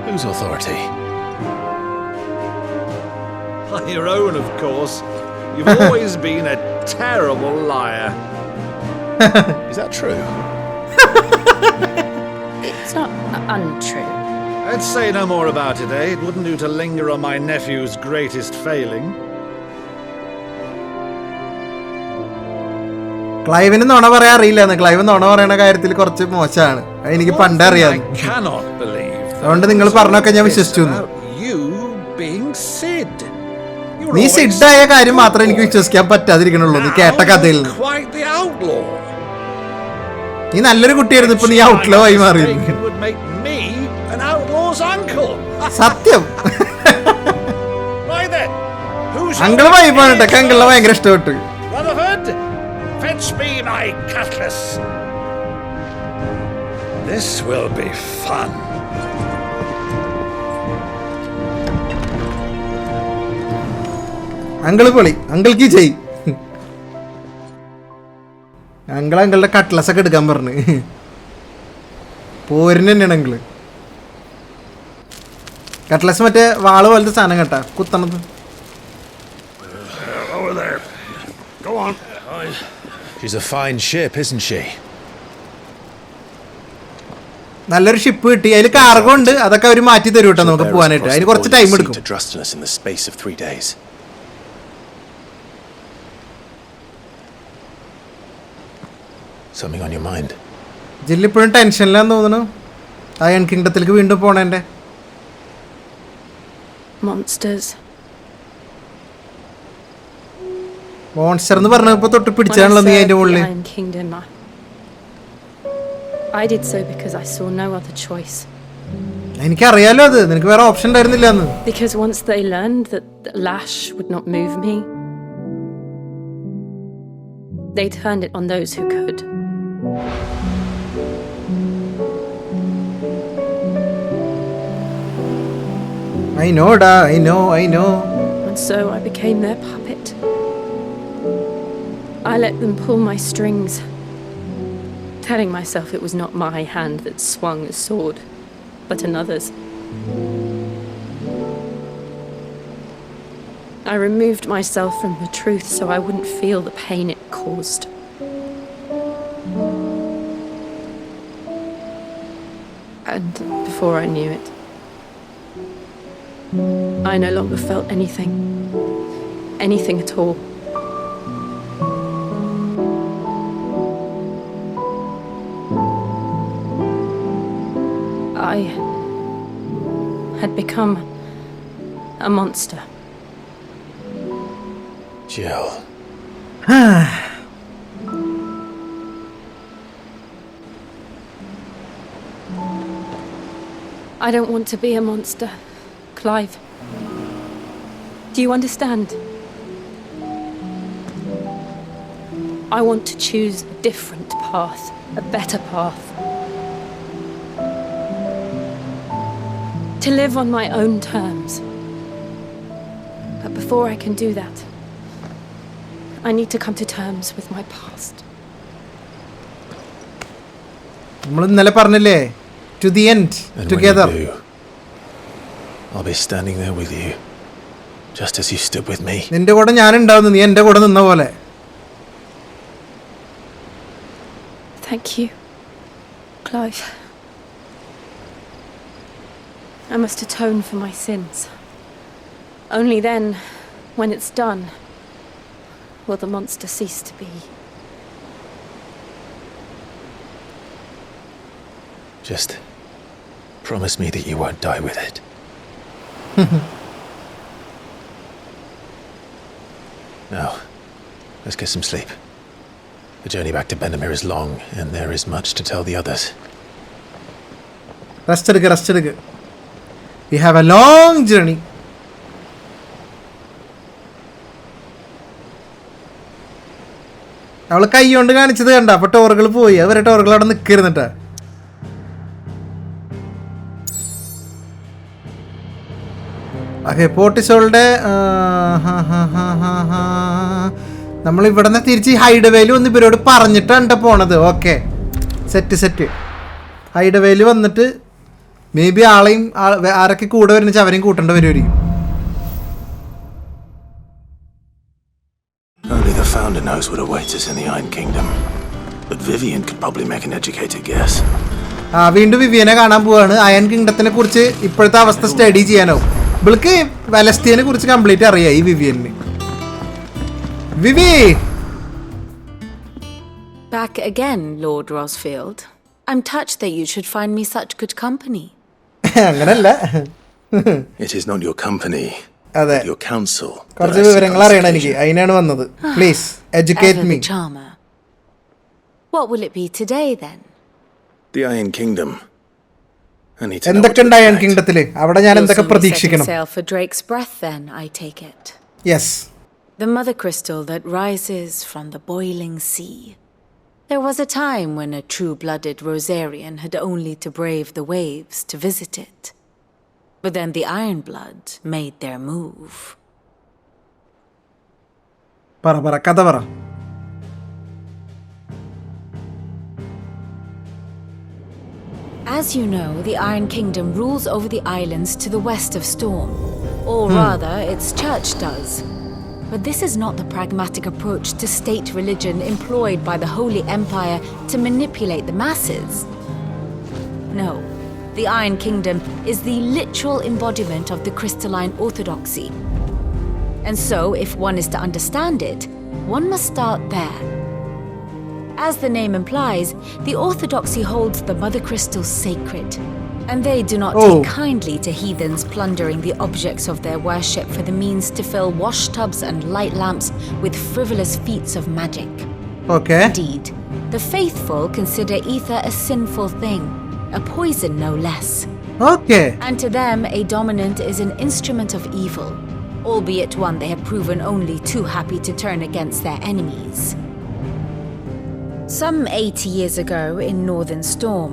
Whose authority? On your own, of course. You've always been a terrible liar. Is that true? It's not untrue. Let's say no more about it, eh? It wouldn't do to linger on my nephew's greatest failing. ക്ലൈവിന് നുണ പറയാൻ അറിയില്ലെന്ന്. Clive നുണ പറയുന്ന കാര്യത്തിൽ കുറച്ച് മോശമാണ്. എനിക്ക് പണ്ടേ അറിയാം. I cannot believe അതുകൊണ്ട് നിങ്ങൾ പറഞ്ഞൊക്കെ ഞാൻ വിശ്വസിച്ചു. you being Sid. നീ സിഡായ കാര്യം മാത്രമേ എനിക്ക് വിശ്വസിക്കാൻ പറ്റാതിരിക്കണുള്ളൂ. നീ കേട്ട കഥയിൽ നിന്ന്. Quite the outlaw. നീ നല്ലൊരു കുട്ടിയായിരുന്നു, ഇപ്പൊ നീ ഔട്ട്ലോ ആയി മാറി. Would make me an outlaw's uncle. സത്യം. Right then. Who's അങ്കിള് വൈബാണ് കേട്ടോ. അങ്കിളിനെ ഭയങ്കര ഇഷ്ടപ്പെട്ടു. Rutherford, fetch me my cutlass. This will be fun. Uncle പൊളി. അങ്കിൾക്ക് ചെയ്. അങ്കിളുടെ കട്ട്ലസ് ഒക്കെ എടുക്കാൻ പറഞ്ഞു. പോരിന് തന്നെയാണ് അങ്കിള്. കട്ട്ലസ് മറ്റേ വാള് പോലത്തെ സാധനം കേട്ടാ, കുത്തണത്. Over there. Go on. She's a fine ship, isn't she? നല്ലൊരു ഷിപ്പ് കിട്ടി. അതിൽ കാർഗോ ഉണ്ട്. അതൊക്കെ അവർ മാറ്റി തരും കേട്ടോ നമുക്ക് പോകാനായിട്ട്. അതിന് കുറച്ച് ടൈം എടുക്കും. To Drustinus in the space of 3 days. Something on your mind? ജില്ലിപ്പോഴും ടെൻഷനിലാന്ന് തോന്നുന്നു. അയൺ കിങ്ഡത്തിലേക്ക് വീണ്ടും പോണേന്റെ. Monsters. മോൺസ്റ്റർ എന്ന് പറഞ്ഞപ്പോ തൊട്ട് പിടിച്ചാണല്ലോ നീ അതിന്റെ മുകളിൽ. I did so because I saw no other choice. എനിക്കറിയാലോ അത്. നിനക്ക് വേറെ ഓപ്ഷൻ ഉണ്ടായിരുന്നില്ല അന്ന്. Because once they learned that the lash would not move me, they turned it on those who could. I know da, I know. And so I became their puppet. I let them pull my strings, telling myself it was not my hand that swung a sword, but another's. I removed myself from the truth so I wouldn't feel the pain it caused. And before I knew it, I no longer felt anything at all. I had become a monster. Jill. I don't want to be a monster, Clive. Do you understand? I want to choose a different path, a better path. To live on my own terms. But before I can do that, I need to come to terms with my past. നമ്മൾ ഇന്നലെ പറഞ്ഞില്ലേ, to the end, together. When you do, I'll be standing there with you, just as you stood with me. നിന്റെ കൂടെ ഞാൻ ഉണ്ടാവുന്നു, നീ എൻ്റെ കൂടെ നിന്ന പോലെ. Thank you, Clive. I must atone for my sins. Only then, when it's done, will the monster cease to be. Just promise me that you won't die with it. Now, let's get some sleep. The journey back to Benamir is long, and there is much to tell the others. Rest എടുക്ക്. We have a long journey. അവള് കൈ കൊണ്ട് കാണിച്ചത് കണ്ട, അപ്പൊ ടോറുകൾ പോയി. അവരെ ടോറുകൾ അവിടെ നിൽക്കരുന്നിട്ടാ. പോർട്ടിസോളുടെ നമ്മൾ ഇവിടെ നിന്ന് തിരിച്ച് ഹൈഡ് വേയിൽ വന്ന് ഇവരോട് പറഞ്ഞിട്ടാണ് പോണത്. Okay, set. ഹൈഡ് വേയിൽ വന്നിട്ട് മേ ബി ആളെയും ആരൊക്കെ കൂടെ വരുന്ന വെച്ചാൽ അവരെയും കൂട്ടേണ്ട വരുമായിരിക്കും. Only the founder knows what awaits us in the Iron Kingdom, but Vivian could probably make an educated guess. വീണ്ടും വിവിയനെ കാണാൻ പോവാണ്. അയൺ കിങ്ഡത്തിനെ കുറിച്ച് ഇപ്പോഴത്തെ അവസ്ഥ സ്റ്റഡി ചെയ്യാനാവും. ഇവൾക്ക് വലസ്തീനെ കുറിച്ച് കംപ്ലീറ്റ് അറിയാം ഈ Vivian. V V! Back again, Lord Rosfield. I'm touched that you should find me such good company. അങ്ങനല്ല. It is not your company, അതെ, your counsel. കുറച്ച് വിവരങ്ങൾ അറിയണം എനിക്ക്, അതിനാണ് വന്നത്. Please educate me. What will it be today then? The Iron Kingdom. എന്തൊക്കെ ഉണ്ട് അയൺ കിങ്ഡത്തില്? അവിടെ ഞാൻ എന്തൊക്കെ പ്രതീക്ഷിക്കണം? Sail for Drake's breath then, I take it. Yes. The mother crystal that rises from the boiling sea. There was a time when a true-blooded Rosarian had only to brave the waves to visit it. But then the Iron Blood made their move. പറ കഥ പറ. As you know, the Iron Kingdom rules over the islands to the west of Storm. Or rather, its church does. But this is not the pragmatic approach to state religion employed by the Holy Empire to manipulate the masses. No, the Iron Kingdom is the literal embodiment of the crystalline orthodoxy. And so, if one is to understand it, one must start there. As the name implies, the orthodoxy holds the mother crystal sacred. And they do not take kindly to heathens plundering the objects of their worship for the means to fill wash tubs and light lamps with frivolous feats of magic. Okay. Indeed, the faithful consider ether a sinful thing, a poison no less. Okay. And to them, a dominant is an instrument of evil, albeit one they have proven only too happy to turn against their enemies. Some 80 years ago in Northern Storm,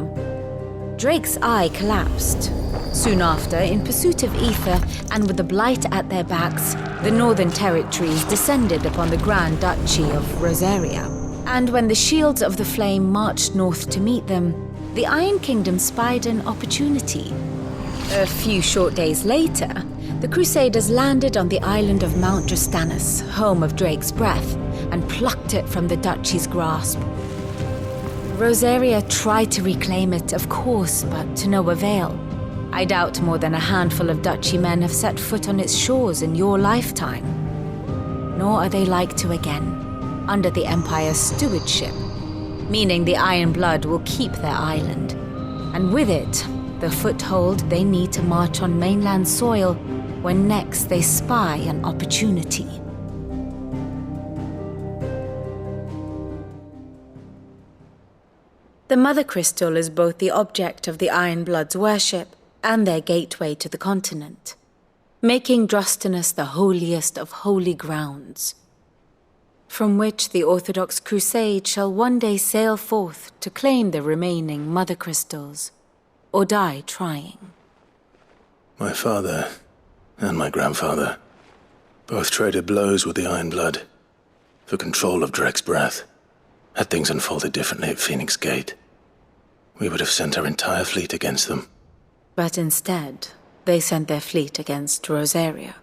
Drake's eye collapsed. Soon after, in pursuit of ether and with the blight at their backs, the Northern Territories descended upon the Grand Duchy of Rosaria. And when the shields of the flame marched north to meet them, the Iron Kingdom spied an opportunity. A few short days later, the Crusaders landed on the island of Mount Justanus, home of Drake's breath, and plucked it from the duchy's grasp. Rosaria tried to reclaim it, of course, but to no avail. I doubt more than a handful of duchy men have set foot on its shores in your lifetime. Nor are they like to again, under the Empire's stewardship, meaning the Iron Blood will keep their island, and with it, the foothold they need to march on mainland soil when next they spy an opportunity. The Mother Crystal is both the object of the Iron Blood's worship and their gateway to the continent, making Drostanus the holiest of holy grounds, from which the Orthodox Crusade shall one day sail forth to claim the remaining mother crystals, or die trying. My father and my grandfather both traded blows with the Iron Blood for control of Drake's breath. Had things unfolded differently at Phoenix Gate, we would have sent our entire fleet against them. But instead, they sent their fleet against Rosaria,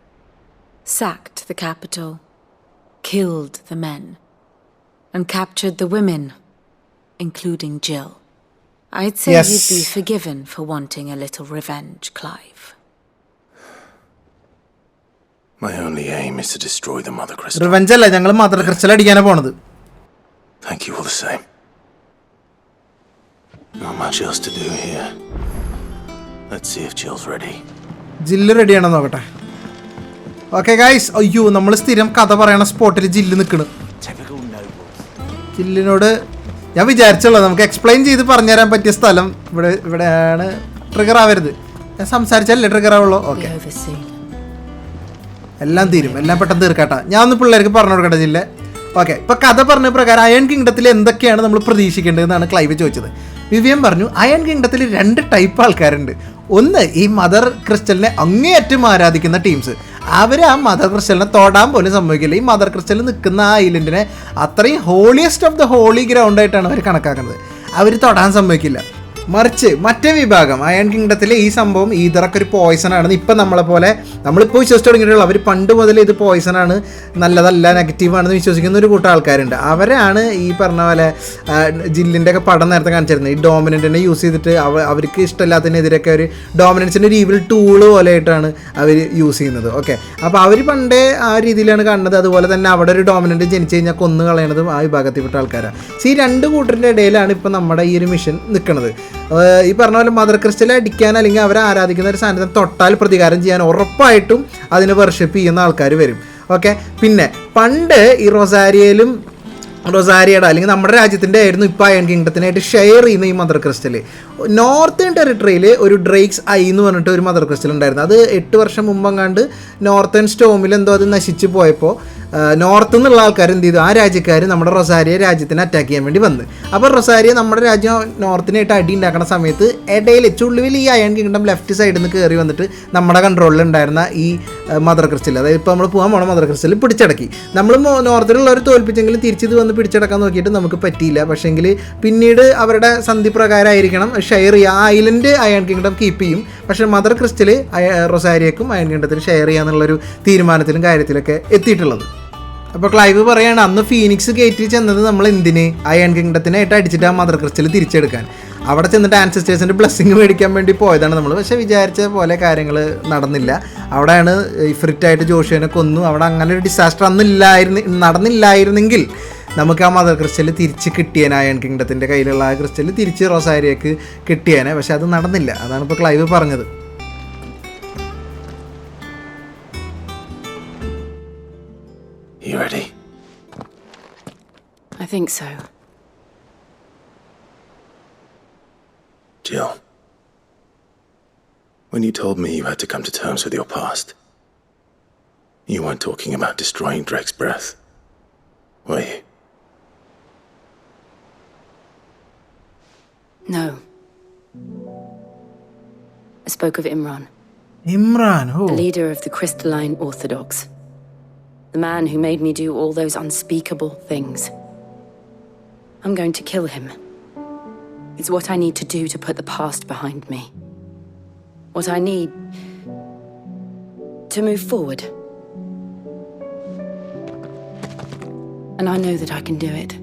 sacked the capital, killed the men, and captured the women, including Jill. I'd say Yes. you'd be forgiven for wanting a little revenge, Clive. My only aim is to destroy the Mother Crystal. Revenge അല്ല, ഞങ്ങൾ mother crystal അടിക്കാനാ പോണത്. Thank you all the same. Not much else to do here. Let's see if Jill's ready. ജില്ല് റെഡിയാണോ നോക്കട്ടെ. Okay guys, അയ്യോ നമ്മൾ സ്ഥിരം കഥ പറയണ സ്പോട്ടിൽ ജില്ല് നിൽക്കണ്. ജില്ലിനോട് ഞാൻ വിചാരിച്ചുള്ളൂ നമുക്ക് എക്സ്പ്ലെയിൻ ചെയ്ത് പറഞ്ഞുതരാൻ പറ്റിയ സ്ഥലം ഇവിടെയാണ്. ട്രിഗർ ആവരുത്, ഞാൻ സംസാരിച്ചാലല്ലേ ട്രിഗർ ആവുള്ളൂ. ഓക്കെ, എല്ലാം തീരും, എല്ലാം പെട്ടെന്ന് തീർക്കാട്ടാ. ഞാൻ ഒന്ന് പിള്ളേർക്ക് പറഞ്ഞു കൊടുക്കട്ടെ ജില്ല. ഓക്കെ, ഇപ്പോൾ കഥ പറഞ്ഞ പ്രകാരം അയൺ കിങ്ഡത്തിൽ എന്തൊക്കെയാണ് നമ്മൾ പ്രതീക്ഷിക്കേണ്ടതെന്നാണ് ക്ലൈവ് ചോദിച്ചത്. വിവിയൻ പറഞ്ഞു അയൺ കിങ്ഡത്തിൽ 2 ടൈപ്പ് ആൾക്കാരുണ്ട്. ഒന്ന് ഈ മദർ ക്രിസ്റ്റലിനെ അങ്ങേയറ്റം ആരാധിക്കുന്ന ടീംസ്. അവർ ആ മദർ ക്രിസ്റ്റലിനെ തൊടാൻ പോലും സംഭവിക്കില്ല. ഈ മദർ ക്രിസ്റ്റലിൽ നിൽക്കുന്ന ആ ഐലൻഡിനെ അത്രയും holiest of the holy ground ആയിട്ടാണ് അവർ കണക്കാക്കുന്നത്. അവർ തൊടാൻ സംഭവിക്കില്ല. മറിച്ച് മറ്റേ വിഭാഗം അയൺ കിങ്ഡത്തിലെ ഈ സംഭവം ഈതറൊക്കെ ഒരു പോയ്സണാണെന്ന് ഇപ്പം നമ്മളിപ്പോൾ വിശ്വസിച്ച് തുടങ്ങിയിട്ടുള്ളൂ. അവർ പണ്ട് മുതൽ ഇത് പോയ്സണാണ്, നല്ലതല്ല, നെഗറ്റീവാണെന്ന് വിശ്വസിക്കുന്ന ഒരു കൂട്ടം ആൾക്കാരുണ്ട്. അവരാണ് ഈ പറഞ്ഞ പോലെ ജില്ലിൻ്റെ ഒക്കെ പടം നേരത്തെ കാണിച്ചിരുന്നത്. ഈ ഡോമിനൻറ്റിനെ യൂസ് ചെയ്തിട്ട് അവർക്ക് ഇഷ്ടമില്ലാത്തതിനെതിരെയൊക്കെ ഒരു ഡോമിനൻസിൻ്റെ ഒരു ഈവിൽ ടൂള് പോലെയായിട്ടാണ് അവർ യൂസ് ചെയ്യുന്നത്. ഓക്കെ, അപ്പോൾ അവർ പണ്ടേ ആ രീതിയിലാണ് കാണുന്നത്. അതുപോലെ തന്നെ അവിടെ ഒരു ഡോമിനൻറ്റ് ജനിച്ചു കഴിഞ്ഞാൽ കൊന്നു കളയണതും ആ വിഭാഗത്തിൽപ്പെട്ട ആൾക്കാരാണ്. സോ ഈ 2 കൂട്ടരുടെ ഇടയിലാണ് ഇപ്പം നമ്മുടെ ഈ ഒരു മിഷൻ നിൽക്കുന്നത്. ഈ പറഞ്ഞ പോലെ മദർ ക്രിസ്റ്റൽ അടിക്കാൻ അല്ലെങ്കിൽ അവരെ ആരാധിക്കുന്ന ഒരു സാധനത്തിന് തൊട്ടാൽ പ്രതികാരം ചെയ്യാൻ ഉറപ്പായിട്ടും അതിനെ വർഷിപ്പ് ചെയ്യുന്ന ആൾക്കാർ വരും. ഓക്കെ, പിന്നെ പണ്ട് ഈ റൊസാരിയയുടെ അല്ലെങ്കിൽ നമ്മുടെ രാജ്യത്തിൻ്റെ ആയിരുന്നു ഇപ്പോൾ അയൺ കിങ്ഡത്തിനായിട്ട് ഷെയർ ചെയ്യുന്ന ഈ മദർ ക്രിസ്റ്റൽ. നോർത്തേൺ ടെറിട്ടറിയിൽ ഒരു ഡ്രേക്സ് ഐ എന്ന് പറഞ്ഞിട്ട് ഒരു മദർ ക്രിസ്റ്റൽ ഉണ്ടായിരുന്നു. അത് 8 വർഷം മുമ്പെങ്ങാണ്ട് നോർത്തേൺ സ്റ്റോമിൽ എന്തോ അത് നശിച്ച് പോയപ്പോൾ നോർത്ത് നിന്നുള്ള ആൾക്കാർ എന്ത് ചെയ്തു, ആ രാജ്യക്കാർ നമ്മുടെ റൊസാരിയ രാജ്യത്തിനെ അറ്റാക്ക് ചെയ്യാൻ വേണ്ടി വന്ന്. അപ്പോൾ റൊസാരിയ നമ്മുടെ രാജ്യം നോർത്തിനായിട്ട് അടി ഉണ്ടാക്കുന്ന സമയത്ത് ഇടയിൽ ചുള്ളുവിൽ ഈ അയൺ കിങ്ഡം ലെഫ്റ്റ് സൈഡിൽ നിന്ന് കയറി വന്നിട്ട് നമ്മുടെ കൺട്രോളിൽ ഉണ്ടായിരുന്ന ഈ മദർ ക്രിസ്റ്റൽ, അതായത് ഇപ്പോൾ നമ്മൾ പോകാൻ പോണ മദർ ക്രിസ്റ്റൽ പിടിച്ചടക്കി. നമ്മൾ നോർത്തിലുള്ളവർ തോൽപ്പിച്ചെങ്കിലും തിരിച്ചിത് വന്ന് പിടിച്ചടക്കാൻ നോക്കിയിട്ട് നമുക്ക് പറ്റിയില്ല. പക്ഷേങ്കിൽ പിന്നീട് അവരുടെ സന്ധി പ്രകാരമായിരിക്കണം ഷെയർ ചെയ്യുക. ആ ഐലൻഡ് അയൺ കിങ്ഡം കീപ്പ് ചെയ്യും, പക്ഷേ മദർ ക്രിസ്റ്റൽ റൊസാരിയക്കും അയൺ കിങ്ഡത്തിന് ഷെയർ ചെയ്യാന്നുള്ളൊരു തീരുമാനത്തിലും കാര്യത്തിലൊക്കെ എത്തിയിട്ടുള്ളത്. അപ്പോൾ ക്ലൈവ് പറയാണ് അന്ന് ഫീനിക്സ് ഗേറ്റിൽ ചെന്നത് നമ്മൾ എന്തിന് അയൺ കിങ്ഡത്തിനായിട്ട് അടിച്ചിട്ട് ആ മദർ ക്രിസ്റ്റൽ തിരിച്ചെടുക്കാൻ. അവിടെ ചെന്നിട്ട് ആൻസസ്റ്റേഴ്സിൻ്റെ ബ്ലെസ്സിങ് മേടിക്കാൻ വേണ്ടി പോയതാണ് നമ്മൾ. പക്ഷേ വിചാരിച്ച പോലെ കാര്യങ്ങൾ നടന്നില്ല. അവിടെയാണ് ഇഫ്രിറ്റായിട്ട് ജോഷിയനെ കൊന്നു. അവിടെ അങ്ങനെ ഒരു ഡിസാസ്റ്റർ നടന്നില്ലായിരുന്നെങ്കിൽ നമുക്ക് ആ മദർ ക്രിസ്റ്റൽ തിരിച്ച് കിട്ടിയേനെ. അയൺ കിങ്ഡത്തിൻ്റെ കയ്യിലുള്ള ആ ക്രിസ്റ്റൽ തിരിച്ച് റൊസാരിയക്ക് കിട്ടിയേനെ. പക്ഷെ അത് നടന്നില്ല. അതാണ് ഇപ്പോൾ ക്ലൈവ് പറഞ്ഞത്. You ready? I think so. Jill, when you told me you had to come to terms with your past, you weren't talking about destroying Drake's breath, were you? No. I spoke of Imran. Imran, who? The leader of the Crystalline Orthodox. The man who made me do all those unspeakable things. I'm going to kill him. It's what I need to do to put the past behind me. What I need to move forward. And I know that I can do it.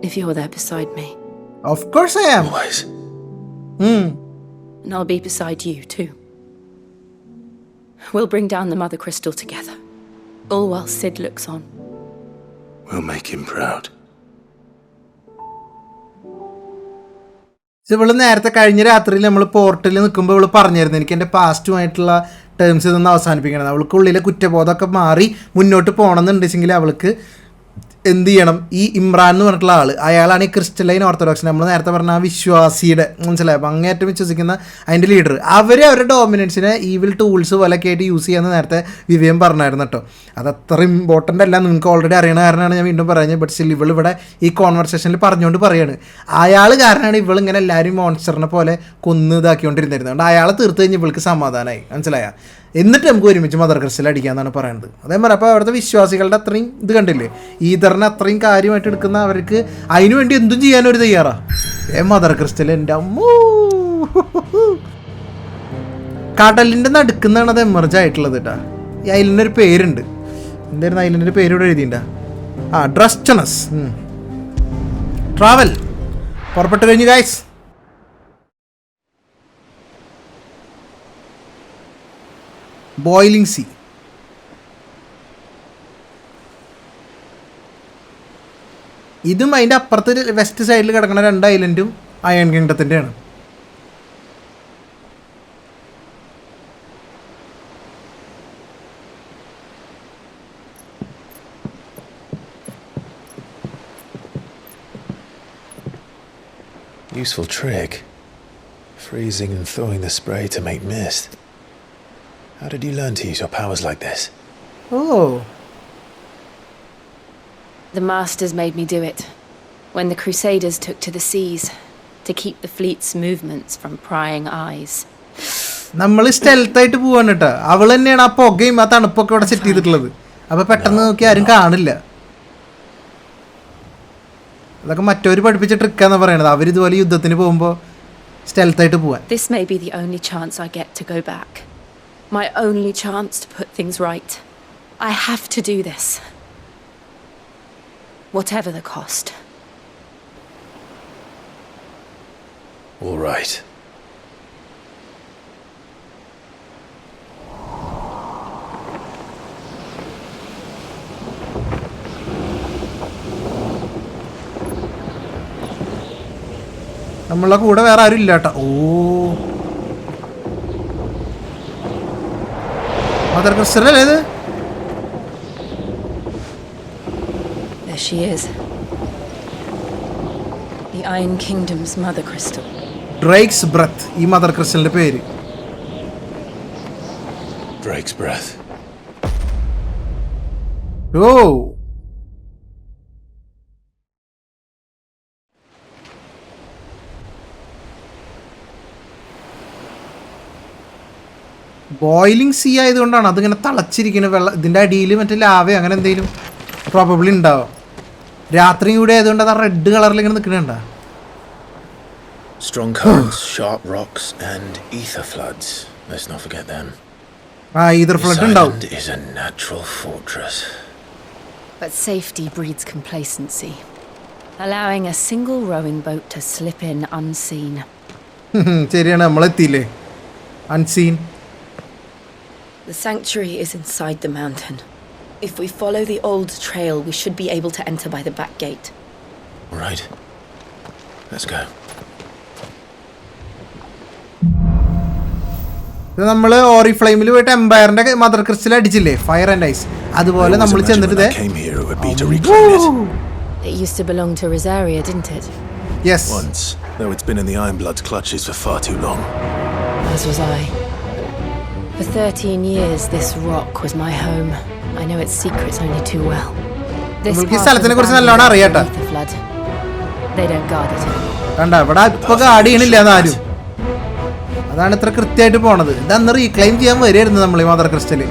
If you're there beside me. Of course I am. Always. And I'll be beside you too. We'll bring down the Mother Crystal together. All while Sid looks on. We'll make him proud. ഇവള് നേരത്തെ കഴിഞ്ഞ രാത്രിയിൽ നമ്മൾ പോർട്ടിൽ നിൽക്കുമ്പോൾ ഇവള് പറഞ്ഞിരുന്നു എനിക്ക് എൻ്റെ പാസ്റ്റുമായിട്ടുള്ള ടേംസ് ഇതൊന്ന് അവസാനിപ്പിക്കണം. അവൾക്കുള്ളിലെ കുറ്റബോധമൊക്കെ മാറി മുന്നോട്ട് പോകണമെന്നുണ്ടെങ്കിൽ അവൾക്ക് എന്ത് ചെയ്യണം, ഈ ഇമ്രാൻ എന്ന് പറഞ്ഞിട്ടുള്ള ആൾ, അയാളാണ് ഈ ക്രിസ്റ്റലൈൻ ഓർത്തഡോക്സ്, നമ്മൾ നേരത്തെ പറഞ്ഞ ആ വിശ്വാസിയുടെ, മനസ്സിലായി, അപ്പം അങ്ങേറ്റം വിശ്വസിക്കുന്ന അതിൻ്റെ ലീഡർ. അവരുടെ ഡോമിനൻസിനെ ഈവിൽ ടൂൾസ് പോലെയൊക്കെ ആയിട്ട് യൂസ് ചെയ്യാമെന്ന് നേരത്തെ വിവേം പറഞ്ഞായിരുന്നു കേട്ടോ. അത് അത്ര ഇമ്പോർട്ടൻ്റ് അല്ല, നിങ്ങൾക്ക് ഓൾറെഡി അറിയണ കാരണമാണ് ഞാൻ വീണ്ടും പറയുന്നത്. ബട്ട് സ്റ്റിൽ ഇവിടെ ഈ കോൺവെർസേഷനിൽ പറഞ്ഞുകൊണ്ട് പറയാണ്, അയാൾ കാരണമാണ് ഇവളിങ്ങനെ എല്ലാവരും മോൺസ്റ്ററിനെ പോലെ കൊന്ന് ഇതാക്കിക്കൊണ്ടിരുന്നിരുന്നത്. അതുകൊണ്ട് അയാളെ തീർത്ത് കഴിഞ്ഞ് ഇവൾക്ക് സമാധാനമായി, മനസ്സിലായ, എന്നിട്ട് നമുക്ക് ഒരുമിച്ച് മദർ ക്രിസ്റ്റൽ അടിക്കാമെന്നാണ് പറയുന്നത്. അതേപോലെ അപ്പോൾ അവിടുത്തെ വിശ്വാസികളുടെ അത്രയും ഇത് കണ്ടില്ലേ, ഈതറിനെ അത്രയും കാര്യമായിട്ട് എടുക്കുന്ന അവർക്ക് അതിനു വേണ്ടി എന്തും ചെയ്യാനൊരു തയ്യാറാ. മദർ ക്രിസ്റ്റൽ എൻ്റെ അമ്മൂ. കടലിൻ്റെ നടുക്കുന്നതാണ് അത് എമർജ് ആയിട്ടുള്ളത് കേട്ടോ. ഈ ഐലൻഡിന് ഒരു പേരുണ്ട്, എന്തായിരുന്നു ഐലൻഡിൻ്റെ പേര് ഇവിടെ എഴുതിയിട്ടുണ്ടാ, ഡ്രസ്റ്റണസ്. ട്രാവൽ പുറപ്പെട്ട് കഴിഞ്ഞു ഗൈസ്. Boiling see. ഇതും അതിൻ്റെ അപ്പുറത്ത് വെസ്റ്റ് സൈഡിൽ കിടക്കുന്ന 2 ഐലൻഡും iron കിങ്ഡത്തിൻ്റെയാണ്. Useful trick. Freezing and thawing the spray to make mist. How did you learn to use your powers like this? Oh. The masters made me do it when the Crusaders took to the seas to keep the fleet's movements from prying eyes. നമ്മൾ സ്റ്റെൽത്തായിട്ട് പോവാണ് കേട്ടോ. അവൾ തന്നെയാണ് ആ പുകയും ആ തണുപ്പൊക്കെ ഇവിടെ സെറ്റ് ചെയ്തിട്ടുള്ളത്. അപ്പോൾ പെട്ടെന്ന് നോക്കി ആരും കാണില്ല. അതൊക്കെ മറ്റവർ പഠിപ്പിച്ച ട്രിക്കാന്ന് പറയണത്. അവരിതുപോലെ യുദ്ധത്തിന് പോകുമ്പോൾ സ്റ്റെൽത്തായിട്ട് പോവാൻ. This may be the only chance I get to go back. My only chance to put things right. I have to do this. Whatever the cost. All right. നമ്മളെ കൂടെ വേറെ ആരും ഇല്ല കേട്ടോ. ഓ, മദർ ക്രിസ്റ്റൽ അല്ലേ ഇത്? There she is. The Iron Kingdom's mother crystal. Drake's breath, ഈ mother ക്രിസ്റ്റലിന്റെ പേര്. Drake's breath. ഓ, ബോയിലിംഗ് സീ ആയതുകൊണ്ടാണ് അതിങ്ങനെ തിളച്ചിരിക്കുന്നത്. വെള്ളം ഇതിൻ്റെ അടിയിൽ മറ്റേ ലാവയോ അങ്ങനെ എന്തെങ്കിലും പ്രോബബ്ലി ഉണ്ടാവും. രാത്രിയും കൂടെ ആയതുകൊണ്ട് അത് റെഡ് കളറിൽ ഇങ്ങനെ നിൽക്കുന്നുണ്ടാ. Strong currents, sharp rocks, and ether floods. Let's not forget them. Ether flood ഉണ്ടാവും. This island is a natural fortress. But safety breeds complacency, allowing a single rowing boat to slip in unseen. ശരിയാണ്, നമ്മളെത്തിയില്ലേ unseen. The sanctuary is inside the mountain. If we follow the old trail, we should be able to enter by the back gate. All right. Let's go. നമ്മൾ ഓറി ഫ്ലെയിമിൽ പോയിട്ട് എംപയറിന്റെ mother crystal അടിച്ചില്ലേ, fire and ice. അതുപോലെ നമ്മൾ ചെന്നിട്ട് It used to belong to Rosaria, didn't it? Yes. Once, though it's been in the Ironblood's clutches for far too long. As was I. For 13 years, this rock was my home. I know its secrets only too well. This part was abandoned by the ether flood. They don't guard it anymore. കണ്ട, ഇവിടെ ഇപ്പൊ guard ചെയ്യണില്ല എന്നാരും. അതാണ് ഇത്ര കൃത്യമായിട്ട് പോണത്. ഇതന്ന് reclaim ചെയ്യാൻ വരുമായിരുന്നു നമ്മൾ ഈ മദർ ക്രിസ്റ്റല്.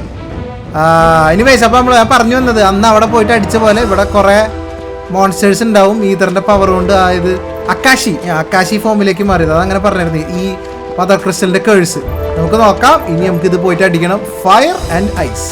എനിവേസ്, അപ്പം ഞാൻ പറഞ്ഞു വന്നത്, അന്ന് അവിടെ പോയിട്ട് അടിച്ച പോലെ ഇവിടെ കുറേ മോൺസ്റ്റേഴ്സ് ഉണ്ടാവും ഈതറിന്റെ പവർ കൊണ്ട്. ആയത് അക്കാശി ഫോമിലേക്ക് മാറിയത്. അതങ്ങനെ പറഞ്ഞിരുന്നു ഈ മദർ ക്രിസ്റ്റലിന്റെ കേഴ്സ്. നമുക്ക് നോക്കാം, ഇനി നമുക്ക് ഇത് പോയിട്ട് അടിക്കണം. Fire and ice.